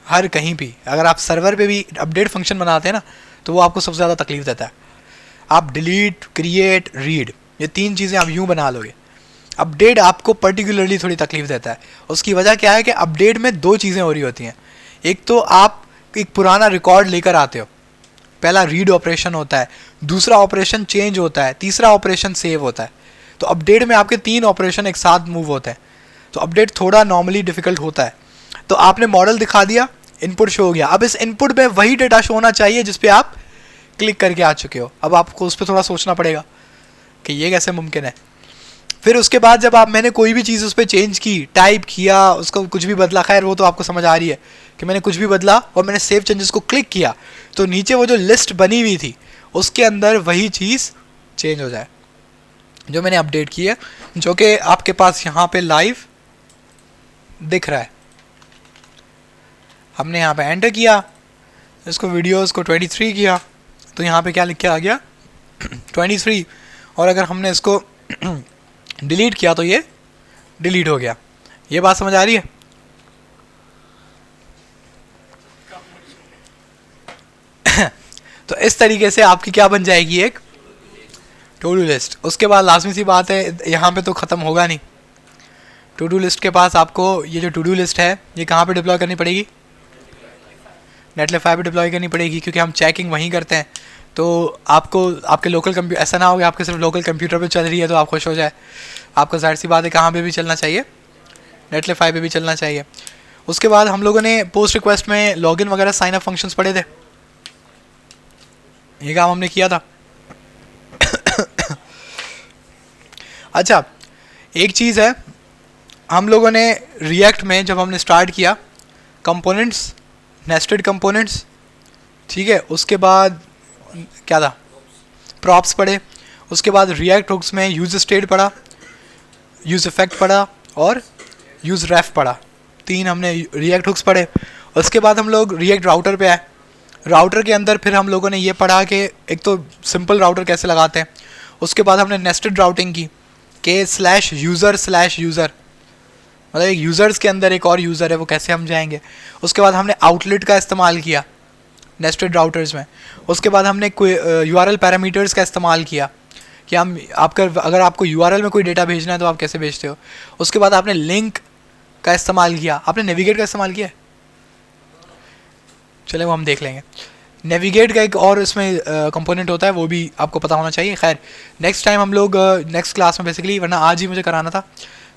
हर कहीं भी। अगर आप सर्वर पे भी अपडेट फंक्शन बनाते हैं ना तो वो आपको सबसे ज़्यादा तकलीफ देता है। आप डिलीट, क्रिएट, रीड, ये तीन चीज़ें आप यूँ बना लोगे। अपडेट आपको पर्टिकुलरली थोड़ी तकलीफ देता है। उसकी वजह क्या है कि अपडेट में दो चीज़ें हो रही होती हैं। एक तो आप एक पुराना रिकॉर्ड लेकर आते हो। पहला रीड ऑपरेशन होता है, दूसरा ऑपरेशन चेंज होता है, तीसरा ऑपरेशन सेव होता है। तो अपडेट में आपके 3 ऑपरेशन एक साथ मूव होते हैं। तो अपडेट थोड़ा नॉर्मली डिफिकल्ट होता है। तो आपने मॉडल दिखा दिया, इनपुट शो हो गया। अब इस इनपुट में वही डेटा शो होना चाहिए जिस पे आप क्लिक करके आ चुके हो। अब आपको उस पर थोड़ा सोचना पड़ेगा कि ये कैसे मुमकिन है। फिर उसके बाद जब मैंने कोई भी चीज़ उस पर चेंज की, टाइप किया, उसको कुछ भी बदला, खैर वो तो आपको समझ आ रही है कि मैंने कुछ भी बदला और मैंने सेव चेंजेस को क्लिक किया, तो नीचे वो जो लिस्ट बनी हुई थी उसके अंदर वही चीज़ चेंज हो जाए जो मैंने अपडेट की है, जो कि आपके पास यहाँ पे लाइव दिख रहा है। हमने यहाँ पे एंटर किया, इसको वीडियोस को 23 किया, तो यहाँ पे क्या लिख के आ गया 23। और अगर हमने इसको डिलीट किया तो ये डिलीट हो गया। ये बात समझ आ रही है? तो इस तरीके से आपकी क्या बन जाएगी, एक टू डू लिस्ट। उसके बाद लाजमी सी बात है, यहाँ पे तो ख़त्म होगा नहीं। टू डू लिस्ट के पास आपको ये जो टू डू लिस्ट है ये कहाँ पे डिप्लॉय करनी पड़ेगी? नेटलिफाई पे डिप्लॉय करनी पड़ेगी, क्योंकि हम चेकिंग वहीं करते हैं। तो आपको आपके लोकल कंप्यूटर, ऐसा ना हो कि आपके सिर्फ लोकल कंप्यूटर पे चल रही है तो आप खुश हो जाए। आपको जाहिर सी बात है कहाँ पे भी चलना चाहिए, नेटलिफाई पे भी चलना चाहिए। उसके बाद हम लोगों ने पोस्ट रिक्वेस्ट में लॉगिन वगैरह साइन अप फंक्शंस पढ़े थे, ये काम हमने किया था। अच्छा, एक चीज़ है, हम लोगों ने रिएक्ट में जब हमने स्टार्ट किया कंपोनेंट्स, नेस्टेड कंपोनेंट्स, ठीक है, उसके बाद क्या था, प्रॉप्स पढ़े। उसके बाद रिएक्ट हुक्स में यूज स्टेट पढ़ा, यूज इफेक्ट पढ़ा और यूज रेफ पढ़ा। 3 हमने रिएक्ट हुक्स पढ़े। उसके बाद हम लोग रिएक्ट राउटर पे आए। राउटर के अंदर फिर हम लोगों ने ये पढ़ा कि एक तो सिंपल राउटर कैसे लगाते हैं। उसके बाद हमने नेस्टेड राउटिंग की के /user/user, मतलब एक यूज़र्स के अंदर एक और यूज़र है, वो कैसे हम जाएंगे। उसके बाद हमने आउटलेट का इस्तेमाल किया नेस्टेड राउटर्स में। उसके बाद हमने कोई URL पैरामीटर्स का इस्तेमाल किया कि हम अगर आपको URL में कोई डेटा भेजना है तो आप कैसे भेजते हो। उसके बाद आपने लिंक का इस्तेमाल किया। आपने नेविगेट का इस्तेमाल किया है? चले वो हम देख लेंगे। नेविगेट का एक और इसमें कंपोनेंट होता है, वो भी आपको पता होना चाहिए। खैर नेक्स्ट टाइम हम लोग नेक्स्ट क्लास में बेसिकली, वरना आज ही मुझे कराना था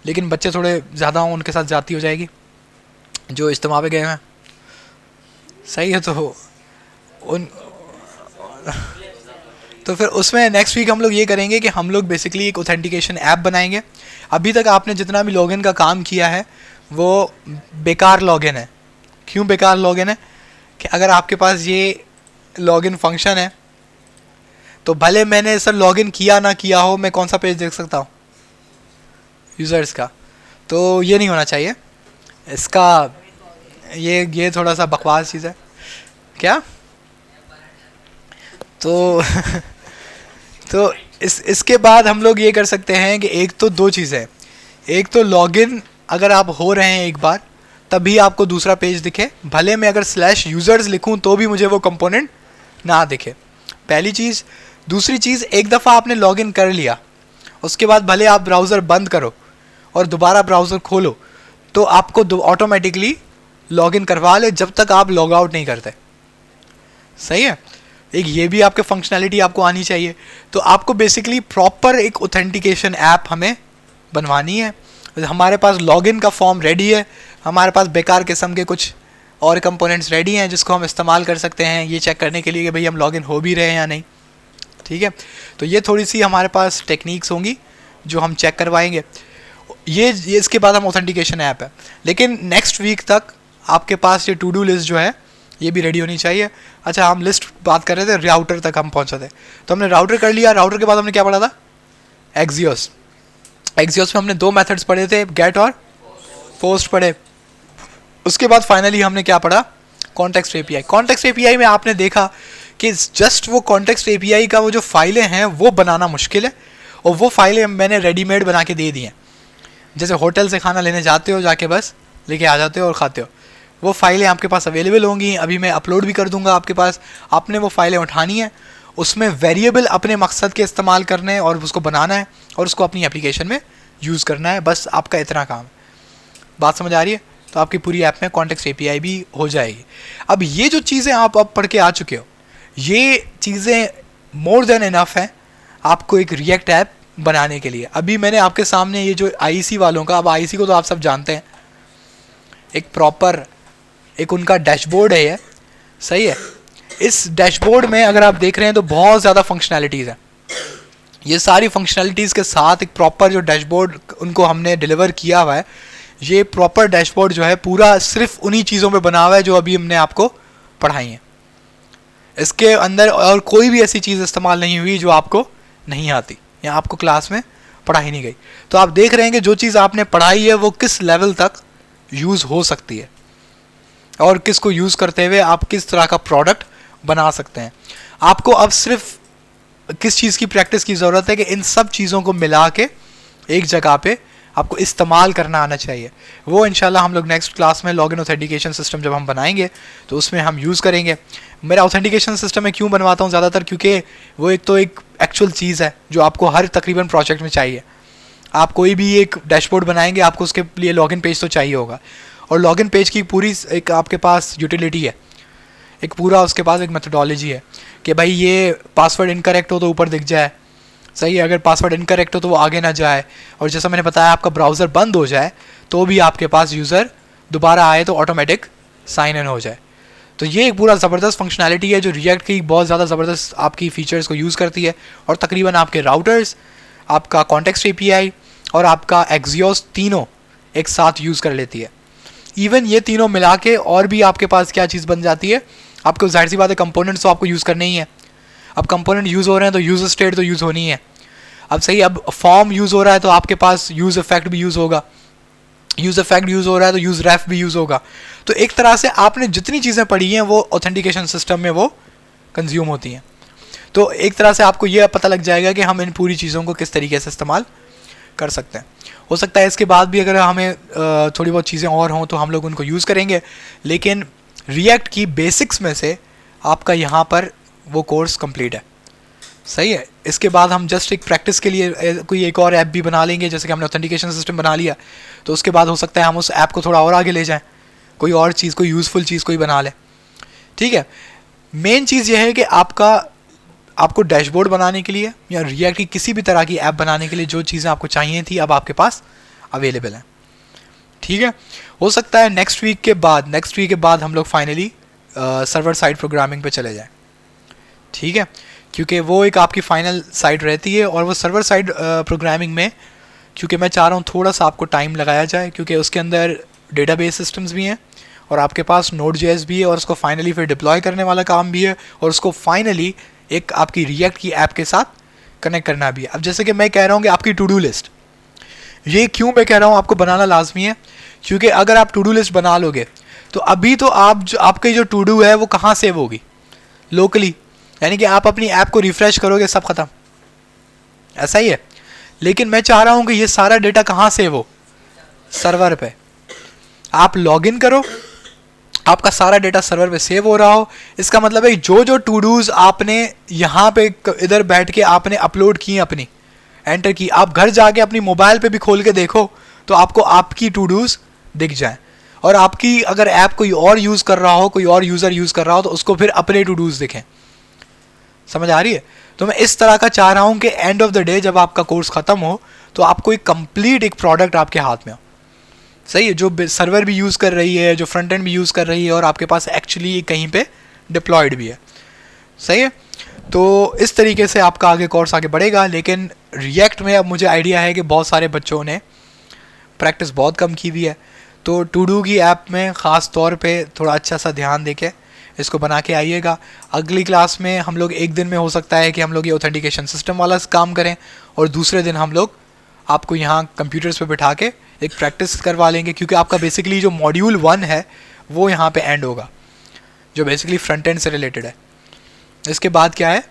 लेकिन बच्चे थोड़े ज़्यादा हों, उनके साथ जाती हो जाएगी जो इज्तिमा पे गए हैं। सही है, तो फिर उसमें नेक्स्ट वीक हम लोग ये करेंगे कि हम लोग बेसिकली एक ऑथेंटिकेशन ऐप बनाएंगे। अभी तक आपने जितना भी लॉगिन का काम किया है वो बेकार लॉगिन है। क्यों बेकार लॉगिन है? कि अगर आपके पास ये लॉगिन फंक्शन है तो भले मैंने सर लॉगिन किया ना किया हो, मैं कौन सा पेज देख सकता हूँ यूज़र्स का। तो ये नहीं होना चाहिए इसका, ये थोड़ा सा बकवास चीज़ है क्या। तो इसके बाद हम लोग ये कर सकते हैं कि एक तो 2 चीज़ें, एक तो लॉगिन अगर आप हो रहे हैं एक बार तभी आपको दूसरा पेज दिखे, भले मैं अगर /users लिखूं तो भी मुझे वो कंपोनेंट ना दिखे, पहली चीज़। दूसरी चीज़, एक दफ़ा आपने लॉगिन कर लिया उसके बाद भले आप ब्राउज़र बंद करो और दोबारा ब्राउज़र खोलो तो आपको ऑटोमेटिकली लॉगिन करवा ले जब तक आप लॉग आउट नहीं करते। सही है, एक ये भी आपके फंक्शनैलिटी आपको आनी चाहिए। तो आपको बेसिकली प्रॉपर एक ऑथेंटिकेशन ऐप हमें बनवानी है। हमारे पास लॉगिन का फॉर्म रेडी है, हमारे पास बेकार किस्म के कुछ और कंपोनेंट्स रेडी हैं जिसको हम इस्तेमाल कर सकते हैं ये चेक करने के लिए कि भाई हम लॉगिन हो भी रहे हैं या नहीं। ठीक है, तो ये थोड़ी सी हमारे पास टेक्निक्स होंगी जो हम चेक करवाएंगे। ये इसके बाद हम ऑथेंटिकेशन ऐप है, लेकिन नेक्स्ट वीक तक आपके पास ये टू डू लिस्ट जो है ये भी रेडी होनी चाहिए। अच्छा, हम लिस्ट बात कर रहे थे, राउटर तक हम पहुंचे थे, तो हमने राउटर कर लिया। राउटर के बाद हमने क्या पढ़ा था? एक्सियोस। एक्सियोस में हमने 2 मेथड्स पढ़े थे, गेट और पोस्ट पढ़े। उसके बाद फाइनली हमने क्या पढ़ा? Context API. कॉन्टेक्स्ट एपीआई में आपने देखा कि जस्ट वो कॉन्टेक्स्ट एपीआई का वो जो फाइलें हैं वो बनाना मुश्किल है, और वो फाइलें मैंने रेडीमेड बना के दे दी हैं। जैसे होटल से खाना लेने जाते हो, जाके बस लेके आ जाते हो और खाते हो, वो फाइलें आपके पास अवेलेबल होंगी। अभी मैं अपलोड भी कर दूंगा आपके पास। आपने वो फाइलें उठानी है, उसमें वेरिएबल अपने मकसद के इस्तेमाल करने और उसको बनाना है और उसको अपनी एप्लीकेशन में यूज़ करना है, बस आपका इतना काम। बात समझ आ रही है? तो आपकी पूरी ऐप में कॉन्टेक्स्ट एपीआई भी हो जाएगी। अब ये जो चीज़ें आप अब पढ़ के आ चुके हो, ये चीज़ें मोर देन इनफ है आपको एक रिएक्ट ऐप बनाने के लिए। अभी मैंने आपके सामने ये जो आईसी वालों का, अब आईसी को तो आप सब जानते हैं, एक प्रॉपर एक उनका डैशबोर्ड है ये, सही है। इस डैशबोर्ड में अगर आप देख रहे हैं तो बहुत ज़्यादा फंक्शनैलिटीज़ हैं। ये सारी फंक्शनैलिटीज़ के साथ एक प्रॉपर जो डैशबोर्ड उनको हमने डिलीवर किया हुआ है, ये प्रॉपर डैशबोर्ड जो है पूरा सिर्फ उन्हीं चीज़ों पे बना हुआ है जो अभी हमने आपको पढ़ाई है। इसके अंदर और कोई भी ऐसी चीज़ इस्तेमाल नहीं हुई जो आपको नहीं आती या आपको क्लास में पढ़ाई नहीं गई। तो आप देख रहे हैं कि जो चीज़ आपने पढ़ाई है वो किस लेवल तक यूज़ हो सकती है और किसको यूज़ करते हुए आप किस तरह का प्रोडक्ट बना सकते हैं। आपको अब सिर्फ किस चीज़ की प्रैक्टिस की ज़रूरत है कि इन सब चीज़ों को मिला के एक जगह पे आपको इस्तेमाल करना आना चाहिए। वो इंशाल्लाह हम लोग नेक्स्ट क्लास में लॉगिन ऑथेंटिकेशन सिस्टम जब हम बनाएंगे तो उसमें हम यूज़ करेंगे। मेरा ऑथेंटिकेशन सिस्टम मैं क्यों बनवाता हूँ ज़्यादातर, क्योंकि वो एक तो एक एक्चुअल चीज़ है जो आपको हर तकरीबन प्रोजेक्ट में चाहिए। आप कोई भी एक डैशबोर्ड बनाएंगे आपको उसके लिए लॉगिन पेज तो चाहिए होगा, और लॉगिन पेज की पूरी एक आपके पास यूटिलिटी है, एक पूरा उसके पास एक मेथोडोलॉजी है कि भाई ये पासवर्ड इनकरेक्ट हो तो ऊपर दिख जाए, सही है। अगर पासवर्ड इनकरेक्ट हो तो वो आगे ना जाए, और जैसा मैंने बताया आपका ब्राउज़र बंद हो जाए तो भी आपके पास यूज़र दोबारा आए तो ऑटोमेटिक साइन इन हो जाए। तो ये एक पूरा ज़बरदस्त फंक्शनैलिटी है जो रिएक्ट की बहुत ज़्यादा ज़बरदस्त आपकी फ़ीचर्स को यूज़ करती है, और तकरीबन आपके राउटर्स, आपका कॉन्टेक्स्ट एपीआई और आपका एक्सियोस तीनों एक साथ यूज़ कर लेती है। इवन ये तीनों मिला के और भी आपके पास क्या चीज़ बन जाती है, आपको जाहिर सी बात है कंपोनेंट्स तो आपको यूज़ करने ही है। अब कंपोनेंट यूज़ हो रहे हैं तो यूज़ स्टेट तो यूज़ होनी है। अब सही, अब फॉर्म यूज़ हो रहा है तो आपके पास यूज़ इफेक्ट भी यूज़ होगा, यूज़ इफेक्ट यूज़ हो रहा है तो यूज़ रेफ भी यूज़ होगा। तो एक तरह से आपने जितनी चीज़ें पढ़ी हैं वो ऑथेंटिकेशन सिस्टम में वो कंज्यूम होती हैं। तो एक तरह से आपको ये पता लग जाएगा कि हम इन पूरी चीज़ों को किस तरीके से इस्तेमाल कर सकते हैं। हो सकता है इसके बाद भी अगर हमें थोड़ी बहुत चीज़ें और हों तो हम लोग उनको यूज़ करेंगे, लेकिन रिएक्ट की बेसिक्स में से आपका यहाँ पर वो कोर्स कंप्लीट है, सही है। इसके बाद हम जस्ट एक प्रैक्टिस के लिए कोई एक और ऐप भी बना लेंगे, जैसे कि हमने ऑथेंटिकेशन सिस्टम बना लिया तो उसके बाद हो सकता है हम उस ऐप को थोड़ा और आगे ले जाएं, कोई और चीज़, कोई यूज़फुल चीज़ कोई बना लें, ठीक है। मेन चीज़ ये है कि आपको डैशबोर्ड बनाने के लिए या रिएक्ट की किसी भी तरह की ऐप बनाने के लिए जो चीज़ें आपको चाहिए थी अब आपके पास अवेलेबल हैं, ठीक है। हो सकता है नेक्स्ट वीक के बाद हम लोग फाइनली सर्वर साइड प्रोग्रामिंग पे चले जाएं, ठीक है, क्योंकि वो एक आपकी फाइनल साइड रहती है। और वो सर्वर साइड प्रोग्रामिंग में क्योंकि मैं चाह रहा हूँ थोड़ा सा आपको टाइम लगाया जाए, क्योंकि उसके अंदर डेटाबेस सिस्टम्स भी हैं और आपके पास Node.js भी है और उसको फाइनली फिर डिप्लॉय करने वाला काम भी है, और उसको फाइनली एक आपकी रिएक्ट की ऐप के साथ कनेक्ट करना भी है। अब जैसे कि मैं कह रहा हूँ कि आपकी टू डू लिस्ट, ये क्यों मैं कह रहा हूँ आपको बनाना लाजमी है, क्योंकि अगर आप टू डू लिस्ट बना लोगे तो अभी तो आपकी जो टू डू है वो कहाँ सेव होगी, लोकली, यानी कि आप अपनी ऐप को रिफ़्रेश करोगे सब ख़त्म, ऐसा ही है। लेकिन मैं चाह रहा हूँ कि ये सारा डेटा कहाँ सेव हो, सर्वर पे। आप लॉगिन करो, आपका सारा डेटा सर्वर पे सेव हो रहा हो। इसका मतलब है जो जो टू डूज़ आपने यहाँ पे इधर बैठ के आपने अपलोड की, अपनी एंटर की, आप घर जाके अपनी मोबाइल पे भी खोल के देखो तो आपको आपकी टू डूज़ दिख जाए, और आपकी अगर ऐप कोई और यूज़ कर रहा हो, कोई और यूज़र यूज़ कर रहा हो तो उसको फिर अपने टू डूज़ दिखें। समझ आ रही है? तो मैं इस तरह का चाह रहा हूँ कि एंड ऑफ द डे जब आपका कोर्स ख़त्म हो तो आपको एक कंप्लीट एक प्रोडक्ट आपके हाथ में हो, सही है, जो सर्वर भी यूज़ कर रही है, जो फ्रंट एंड भी यूज़ कर रही है, और आपके पास एक्चुअली कहीं पे डिप्लॉयड भी है, सही है। तो इस तरीके से आपका आगे कोर्स आगे बढ़ेगा। लेकिन रिएक्ट में अब मुझे आइडिया है कि बहुत सारे बच्चों ने प्रैक्टिस बहुत कम की हुई है, तो टू डू की ऐप में ख़ास तौर पे थोड़ा अच्छा सा ध्यान देके इसको बना के आइएगा। अगली क्लास में हम लोग एक दिन में हो सकता है कि हम लोग ये ऑथेंटिकेशन सिस्टम वाला काम करें, और दूसरे दिन हम लोग आपको यहाँ कंप्यूटर्स पे बिठा के एक प्रैक्टिस करवा लेंगे, क्योंकि आपका बेसिकली जो मॉड्यूल 1 है वो यहाँ पे एंड होगा, जो बेसिकली फ्रंट एंड से रिलेटेड है। इसके बाद क्या है,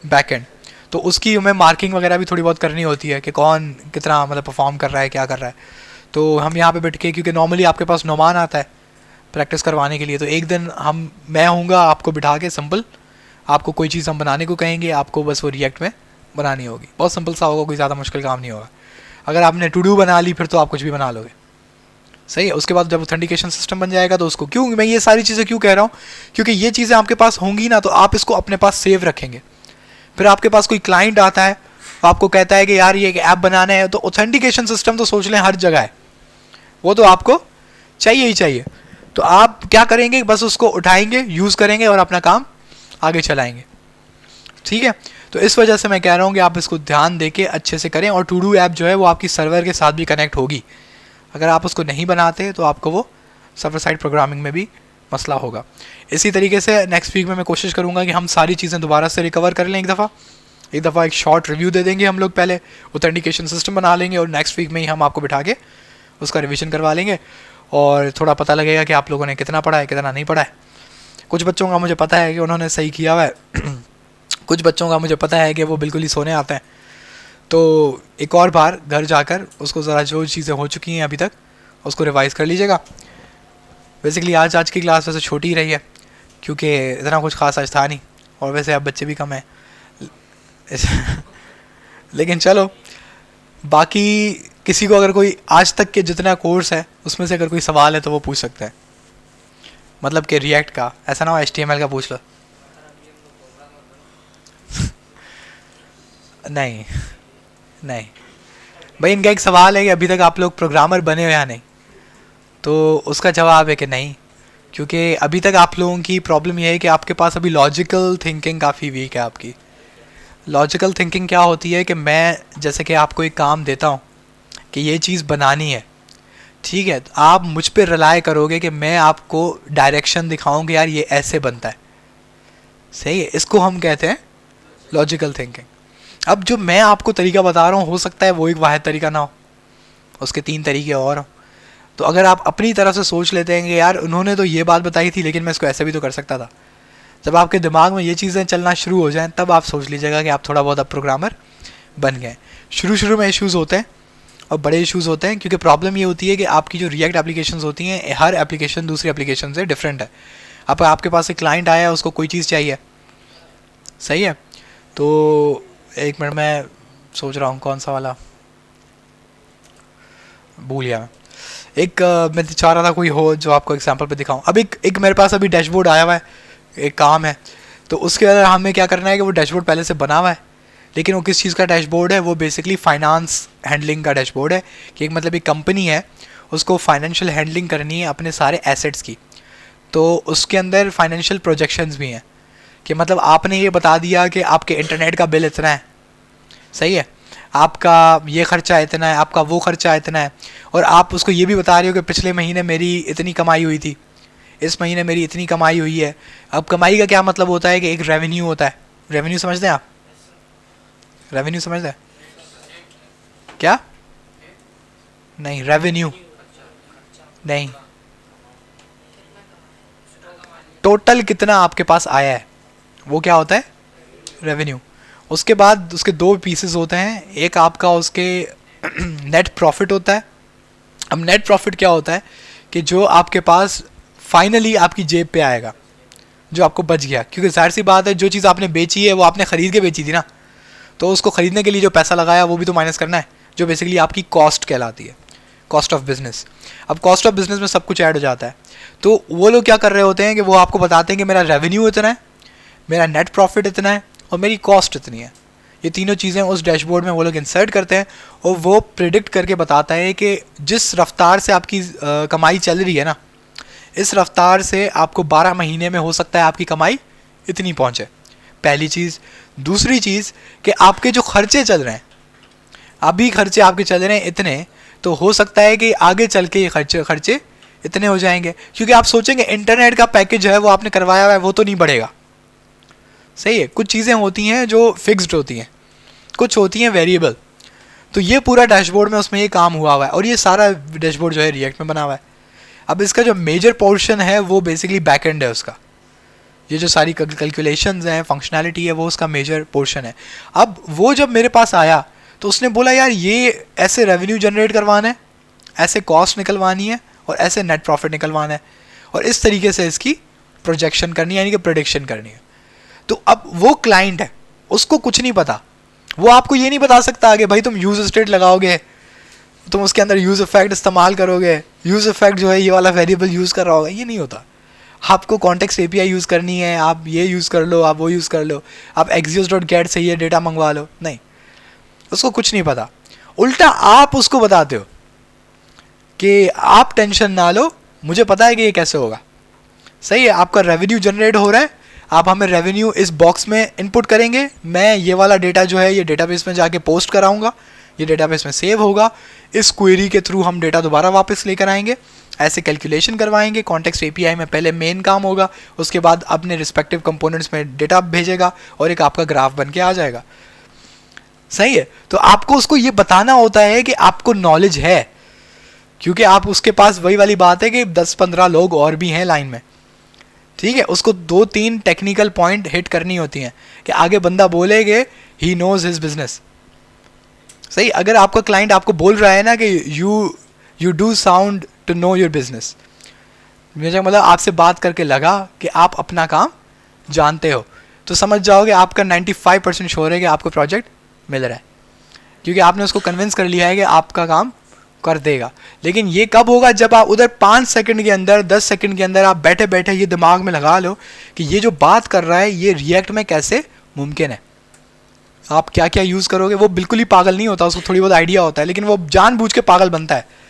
बैक एंड, तो उसकी हमें मार्किंग वगैरह भी थोड़ी बहुत करनी होती है कि कौन कितना मतलब परफॉर्म कर रहा है, क्या कर रहा है। तो हम यहाँ पे बैठ के, क्योंकि नॉर्मली आपके पास नौमान आता है प्रैक्टिस करवाने के लिए, तो एक दिन मैं हूँगा आपको बिठा के, सिंपल आपको कोई चीज़ हम बनाने को कहेंगे, आपको बस वो रिएक्ट में बनानी होगी। बहुत सिंपल सा होगा, कोई ज़्यादा मुश्किल काम नहीं होगा। अगर आपने टू डू बना ली फिर तो आप कुछ भी बना लोगे, सही है। उसके बाद जब ऑथेंटिकेशन सिस्टम बन जाएगा तो उसको, क्यों मैं ये सारी चीज़ें क्यों कह रहा हूँ, क्योंकि ये चीज़ें आपके पास होंगी ना तो आप इसको अपने पास सेव रखेंगे। फिर आपके पास कोई क्लाइंट आता है, आपको कहता है कि यार ये एक ऐप बनाना है, तो ऑथेंटिकेशन सिस्टम तो सोच लें हर जगह है, वो तो आपको चाहिए ही चाहिए। तो आप क्या करेंगे, बस उसको उठाएंगे, यूज़ करेंगे और अपना काम आगे चलाएंगे। ठीक है, तो इस वजह से मैं कह रहा हूँ कि आप इसको ध्यान देके अच्छे से करें। और टू डू ऐप जो है वो आपकी सर्वर के साथ भी कनेक्ट होगी। अगर आप उसको नहीं बनाते तो आपको वो सर्वर साइड प्रोग्रामिंग में भी मसला होगा। इसी तरीके से नेक्स्ट वीक में मैं कोशिश करूँगा कि हम सारी चीज़ें दोबारा से रिकवर कर लें। एक दफ़ा एक शॉर्ट रिव्यू दे देंगे हम लोग, पहले ऑथेंटिकेशन सिस्टम बना लेंगे और नेक्स्ट वीक में ही हम आपको बिठा के उसका रिवीजन करवा लेंगे और थोड़ा पता लगेगा कि आप लोगों ने कितना पढ़ा है, कितना नहीं पढ़ा है। कुछ बच्चों का मुझे पता है कि उन्होंने सही किया हुआ है कुछ बच्चों का मुझे पता है कि वो बिल्कुल ही सोने आते हैं। तो एक और बार घर जाकर उसको ज़रा जो चीज़ें हो चुकी हैं अभी तक उसको रिवाइज़ कर लीजिएगा। बेसिकली आज की क्लास वैसे छोटी ही रही है क्योंकि इतना कुछ खास आज था नहीं, और वैसे अब बच्चे भी कम हैं लेकिन चलो, बाकी किसी को अगर कोई आज तक के जितना कोर्स है उसमें से अगर कोई सवाल है तो वो पूछ सकता है। मतलब कि रिएक्ट का, ऐसा ना हो HTML का पूछ लो नहीं नहीं भाई, इनका एक सवाल है कि अभी तक आप लोग प्रोग्रामर बने हो या नहीं, तो उसका जवाब है कि नहीं, क्योंकि अभी तक आप लोगों की प्रॉब्लम यह है कि आपके पास अभी लॉजिकल थिंकिंग काफ़ी वीक है। आपकी लॉजिकल थिंकिंग क्या होती है कि मैं जैसे कि आपको एक काम देता हूँ कि ये चीज़ बनानी है, ठीक है, तो आप मुझ पर रिलाय करोगे कि मैं आपको डायरेक्शन दिखाऊँ कि यार ये ऐसे बनता है। सही है, इसको हम कहते हैं लॉजिकल थिंकिंग। अब जो मैं आपको तरीका बता रहा हूँ हो सकता है वो एक वाहिद तरीका ना हो, उसके 3 तरीके और हों। तो अगर आप अपनी तरफ से सोच लेते हैं कि यार उन्होंने तो ये बात बताई थी लेकिन मैं इसको ऐसे भी तो कर सकता था, जब आपके दिमाग में ये चीज़ें चलना शुरू हो जाएं तब आप सोच लीजिएगा कि आप थोड़ा बहुत अब प्रोग्रामर बन गए। शुरू में इश्यूज़ होते हैं और बड़े इश्यूज़ होते हैं, क्योंकि प्रॉब्लम ये होती है कि आपकी जो रिएक्ट एप्लीकेशंस होती हैं, हर एप्लीकेशन दूसरी एप्लीकेशन से डिफरेंट है। अब आपके पास एक क्लाइंट आया है, उसको कोई चीज़ चाहिए, सही है, तो एक मिनट मैं सोच रहा हूँ कौन सा वाला, भूल गया मैं। मैं चाह रहा था कोई हो जो आपको एग्जांपल पे दिखाऊं। अब एक मेरे पास अभी डैशबोर्ड आया हुआ है, एक काम है, तो उसके अंदर हमें क्या करना है कि वो डैशबोर्ड पहले से बना हुआ है, लेकिन वो किस चीज़ का डैशबोर्ड है, वो बेसिकली फाइनेंस हैंडलिंग का डैशबोर्ड है। कि एक मतलब एक कंपनी है, उसको फाइनेंशियल हैंडलिंग करनी है अपने सारे एसेट्स की, तो उसके अंदर फाइनेंशियल प्रोजेक्शंस भी हैं कि मतलब आपने ये बता दिया कि आपके इंटरनेट का बिल इतना है, सही है, आपका ये खर्चा इतना है, आपका वो खर्चा इतना है, और आप उसको ये भी बता रहे हो कि पिछले महीने मेरी इतनी कमाई हुई थी, इस महीने मेरी इतनी कमाई हुई है। अब कमाई का क्या मतलब होता है कि एक रेवेन्यू होता है। रेवेन्यू समझते हैं आप? रेवेन्यू समझते हैं क्या? नहीं, रेवेन्यू नहीं, टोटल कितना आपके पास आया है वो क्या होता है, रेवेन्यू। उसके बाद उसके 2 पीसेस होते हैं, एक आपका उसके नेट प्रॉफिट होता है। अब नेट प्रॉफिट क्या होता है कि जो आपके पास फाइनली आपकी जेब पे आएगा, जो आपको बच गया, क्योंकि जाहिर सी बात है जो चीज़ आपने बेची है वो आपने ख़रीद के बेची थी ना, तो उसको ख़रीदने के लिए जो पैसा लगाया वो भी तो माइनस करना है, जो बेसिकली आपकी कॉस्ट कहलाती है, कॉस्ट ऑफ बिजनेस। अब कॉस्ट ऑफ बिजनेस में सब कुछ ऐड हो जाता है। तो वो लोग क्या कर रहे होते हैं कि वो आपको बताते हैं कि मेरा रेवेन्यू इतना है, मेरा नेट प्रॉफिट इतना है और मेरी कॉस्ट इतनी है। ये तीनों चीज़ें उस डैशबोर्ड में वो लोग इंसर्ट करते हैं और वो प्रिडिक्ट करके बताता है कि जिस रफ्तार से आपकी कमाई चल रही है ना, इस रफ्तार से आपको 12 महीने में हो सकता है आपकी कमाई इतनी पहुंचे। पहली चीज़। दूसरी चीज़ कि आपके जो खर्चे चल रहे हैं, अभी खर्चे आपके चल रहे हैं इतने, तो हो सकता है कि आगे चल के ये खर्चे इतने हो जाएंगे, क्योंकि आप सोचेंगे इंटरनेट का पैकेज है वो आपने करवाया हुआ है, वो तो नहीं बढ़ेगा, सही है। कुछ चीज़ें होती हैं जो फिक्स्ड होती हैं, कुछ होती हैं वेरिएबल। तो ये पूरा डैशबोर्ड में उसमें ये काम हुआ हुआ है, और ये सारा डैशबोर्ड जो है रिएक्ट में बना हुआ है। अब इसका जो मेजर पोर्शन है वो बेसिकली बैकएंड है उसका, ये जो सारी कैलकुलेशंस हैं, फंक्शनैलिटी है, वो उसका मेजर पोर्शन है। अब वो जब मेरे पास आया तो उसने बोला यार ये ऐसे रेवेन्यू जनरेट करवाना है, ऐसे कॉस्ट निकलवानी है और ऐसे नेट प्रॉफिट निकलवाना है, और इस तरीके से इसकी प्रोजेक्शन करनी है, यानी कि प्रेडिक्शन करनी है। तो अब वो क्लाइंट है, उसको कुछ नहीं पता, वो आपको ये नहीं बता सकता कि भाई तुम यूज स्टेट लगाओगे तुम उसके अंदर यूज़ इफेक्ट इस्तेमाल करोगे, यूज़ इफेक्ट जो है ये वाला वेरिएबल यूज़ कर रहा होगा, ये नहीं होता। आपको कॉन्टेक्स्ट एपीआई यूज़ करनी है, आप ये यूज़ कर लो, आप वो यूज़ कर लो, आप axios.get से ये डेटा मंगवा लो, नहीं, उसको कुछ नहीं पता। उल्टा आप उसको बताते हो कि आप टेंशन ना लो, मुझे पता है कि ये कैसे होगा। सही है, आपका रेवेन्यू जनरेट हो रहा है, आप हमें रेवेन्यू इस बॉक्स में इनपुट करेंगे, मैं ये वाला डेटा जो है ये डेटाबेस में जाके पोस्ट कराऊंगा, ये डेटाबेस में सेव होगा, इस क्वेरी के थ्रू हम डेटा दोबारा वापस लेकर आएंगे, ऐसे कैलकुलेशन करवाएंगे। कॉन्टेक्स्ट एपीआई में पहले मेन काम होगा, उसके बाद अपने रिस्पेक्टिव कंपोनेंट्स में डेटा भेजेगा और एक आपका ग्राफ बन के आ जाएगा। सही है, तो आपको उसको ये बताना होता है कि आपको नॉलेज है, क्योंकि आप उसके पास वही वाली बात है कि 10-15 लोग और भी हैं लाइन में। ठीक है, उसको 2-3 टेक्निकल पॉइंट हिट करनी होती हैं कि आगे बंदा बोलेगे ही नोज हिज बिजनेस। सही, अगर आपका क्लाइंट आपको बोल रहा है ना कि you do sound to know your business, मुझे मतलब आपसे बात करके लगा कि आप अपना काम जानते हो, तो समझ जाओगे आपका 95% श्योर है कि आपको प्रोजेक्ट मिल रहा है, क्योंकि आपने उसको कन्विंस कर लिया है कि आपका काम कर देगा। लेकिन ये कब होगा, जब आप उधर 5 सेकंड के अंदर, 10 सेकंड के अंदर आप बैठे बैठे ये दिमाग में लगा लो कि ये जो बात कर रहा है ये रिएक्ट में कैसे मुमकिन है, आप क्या क्या यूज़ करोगे। वो बिल्कुल ही पागल नहीं होता, उसको थोड़ी बहुत आइडिया होता है, लेकिन वो जानबूझ के पागल बनता है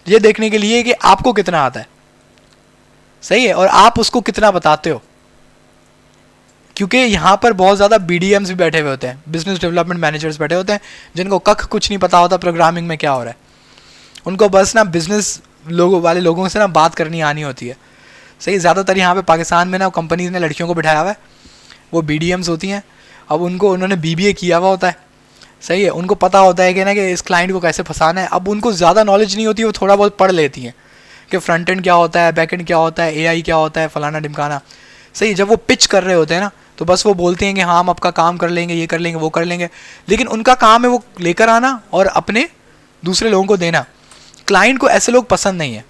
ये देखने के लिए कि आपको कितना आता है। सही है, और आप उसको कितना बताते हो, क्योंकि यहाँ पर बहुत ज़्यादा BDMs भी बैठे हुए होते हैं, बिजनेस डेवलपमेंट मैनेजर्स बैठे होते हैं, जिनको कख कुछ नहीं पता होता प्रोग्रामिंग में क्या हो रहा है। उनको बस ना बिजनेस वाले लोगों से ना बात करनी आनी होती है। सही, ज़्यादातर यहाँ पे पाकिस्तान में ना कंपनीज ने लड़कियों को बिठाया हुआ है, वो BDMs होती हैं। अब उन्होंने BBA किया हुआ होता है। सही है, उनको पता होता है कि ना कि इस क्लाइंट को कैसे फंसाना है। अब उनको ज़्यादा नॉलेज नहीं होती, वो थोड़ा बहुत पढ़ लेती हैं कि फ्रंट एंड क्या होता है, बैक एंड क्या होता है, AI क्या होता है, फलाना ढिमकाना। सही, जब वो पिच कर रहे होते हैं ना, तो बस वो बोलते हैं कि हाँ हम आपका काम कर लेंगे, ये कर लेंगे, वो कर लेंगे, लेकिन उनका काम है वो लेकर आना और अपने दूसरे लोगों को देना। क्लाइंट को ऐसे लोग पसंद नहीं है,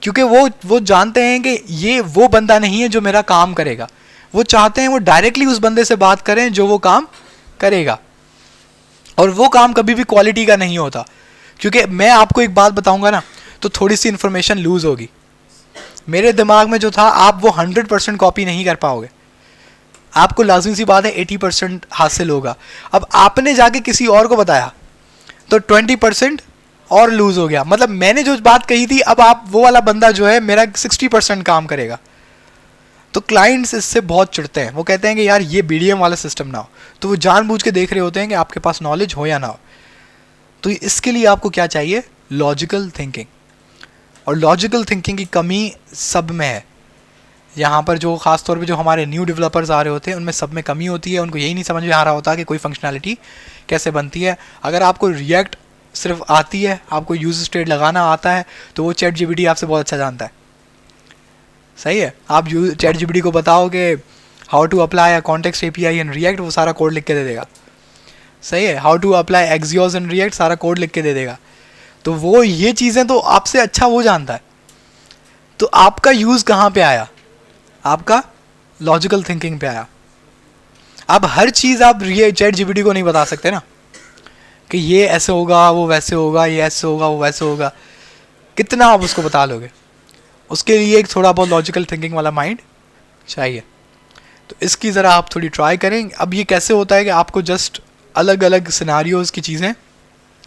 क्योंकि वो जानते हैं कि ये वो बंदा नहीं है जो मेरा काम करेगा। वो चाहते हैं वो डायरेक्टली उस बंदे से बात करें जो वो काम करेगा, और वो काम कभी भी क्वालिटी का नहीं होता। क्योंकि मैं आपको एक बात बताऊंगा ना, तो थोड़ी सी इन्फॉर्मेशन लूज होगी। मेरे दिमाग में जो था, आप वो 100% कॉपी नहीं कर पाओगे, आपको लाजमी सी बात है 80% हासिल होगा। अब आपने जाके किसी और को बताया तो 20% और लूज हो गया। मतलब मैंने जो बात कही थी, अब आप वो वाला बंदा जो है मेरा 60% काम करेगा। तो क्लाइंट्स इससे बहुत चिढ़ते हैं, वो कहते हैं कि यार ये BDM वाला सिस्टम ना हो। तो वो जानबूझ के देख रहे होते हैं कि आपके पास नॉलेज हो या ना हो। तो इसके लिए आपको क्या चाहिए, लॉजिकल थिंकिंग। और लॉजिकल थिंकिंग की कमी सब में है। यहाँ पर जो ख़ास तौर पे जो हमारे न्यू डेवलपर्स आ रहे होते हैं, उनमें सब में कमी होती है। उनको यही नहीं समझ में आ रहा होता कि कोई फंक्शनैलिटी कैसे बनती है। अगर आपको रिएक्ट सिर्फ आती है, आपको यूज स्टेट लगाना आता है, तो वो ChatGPT आपसे बहुत अच्छा जानता है। सही है, आप ChatGPT को बताओ कि how to apply context API in React, वो सारा कोड लिख के दे देगा। सही है, how to apply Axios in React, सारा कोड लिख के दे देगा। तो वो ये चीज़ें तो आपसे अच्छा वो जानता है। तो आपका यूज़ कहाँ पे आया, आपका लॉजिकल थिंकिंग पे आया। अब हर चीज़ आप ChatGPT को नहीं बता सकते ना कि ये ऐसे होगा, वो वैसे होगा, ये ऐसे होगा, वो वैसे होगा। कितना आप उसको बता लोगे, उसके लिए एक थोड़ा बहुत लॉजिकल थिंकिंग वाला माइंड चाहिए। तो इसकी ज़रा आप थोड़ी ट्राई करें। अब ये कैसे होता है कि आपको जस्ट अलग अलग सिनारियोज़ की चीज़ें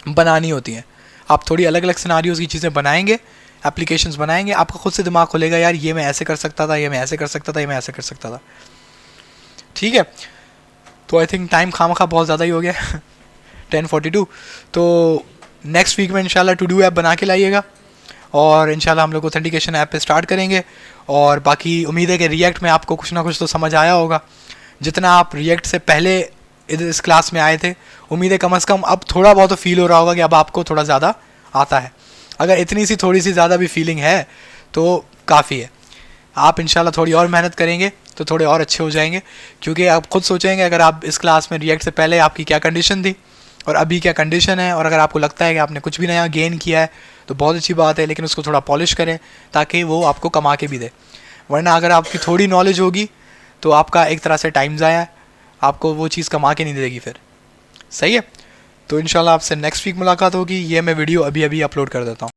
बनानी होती हैं। आप थोड़ी अलग अलग सिनारियोज़ की चीज़ें बनाएंगे, एप्लीकेशंस बनाएंगे, आपका खुद से दिमाग खुलेगा, यार ये मैं ऐसे कर सकता था, ये मैं ऐसे कर सकता था, ये मैं ऐसे कर सकता था। ठीक है, तो आई थिंक टाइम खामखा बहुत ज़्यादा ही हो गया 10:42। तो नेक्स्ट वीक में इंशाल्लाह टू डू ऐप बना के लाइएगा, और इंशाल्लाह हम लोग ऑथेंटिकेशन ऐप पे स्टार्ट करेंगे। और बाकी उम्मीद है कि रिएक्ट में आपको कुछ ना कुछ तो समझ आया होगा। जितना आप रिएक्ट से पहले इस क्लास में आए थे, उम्मीद है कम से कम अब थोड़ा बहुत तो फील हो रहा होगा कि अब आपको थोड़ा ज़्यादा आता है। अगर इतनी सी थोड़ी सी ज़्यादा भी फीलिंग है तो काफ़ी है। आप इंशाल्लाह थोड़ी और मेहनत करेंगे तो थोड़े और अच्छे हो जाएंगे, क्योंकि आप खुद सोचेंगे अगर आप इस क्लास में रिएक्ट से पहले आपकी क्या कंडीशन थी और अभी क्या कंडीशन है, और अगर आपको लगता है कि आपने कुछ भी नया गेन किया है तो बहुत अच्छी बात है, लेकिन उसको थोड़ा पॉलिश करें ताकि वो आपको कमा के भी दे। वरना अगर आपकी थोड़ी नॉलेज होगी तो आपका एक तरह से टाइम ज़ाया है, आपको वो चीज़ कमा के नहीं देगी फिर। सही है, तो इंशाल्लाह आपसे नेक्स्ट वीक मुलाकात होगी। ये मैं वीडियो अभी अभी अपलोड कर देता हूँ।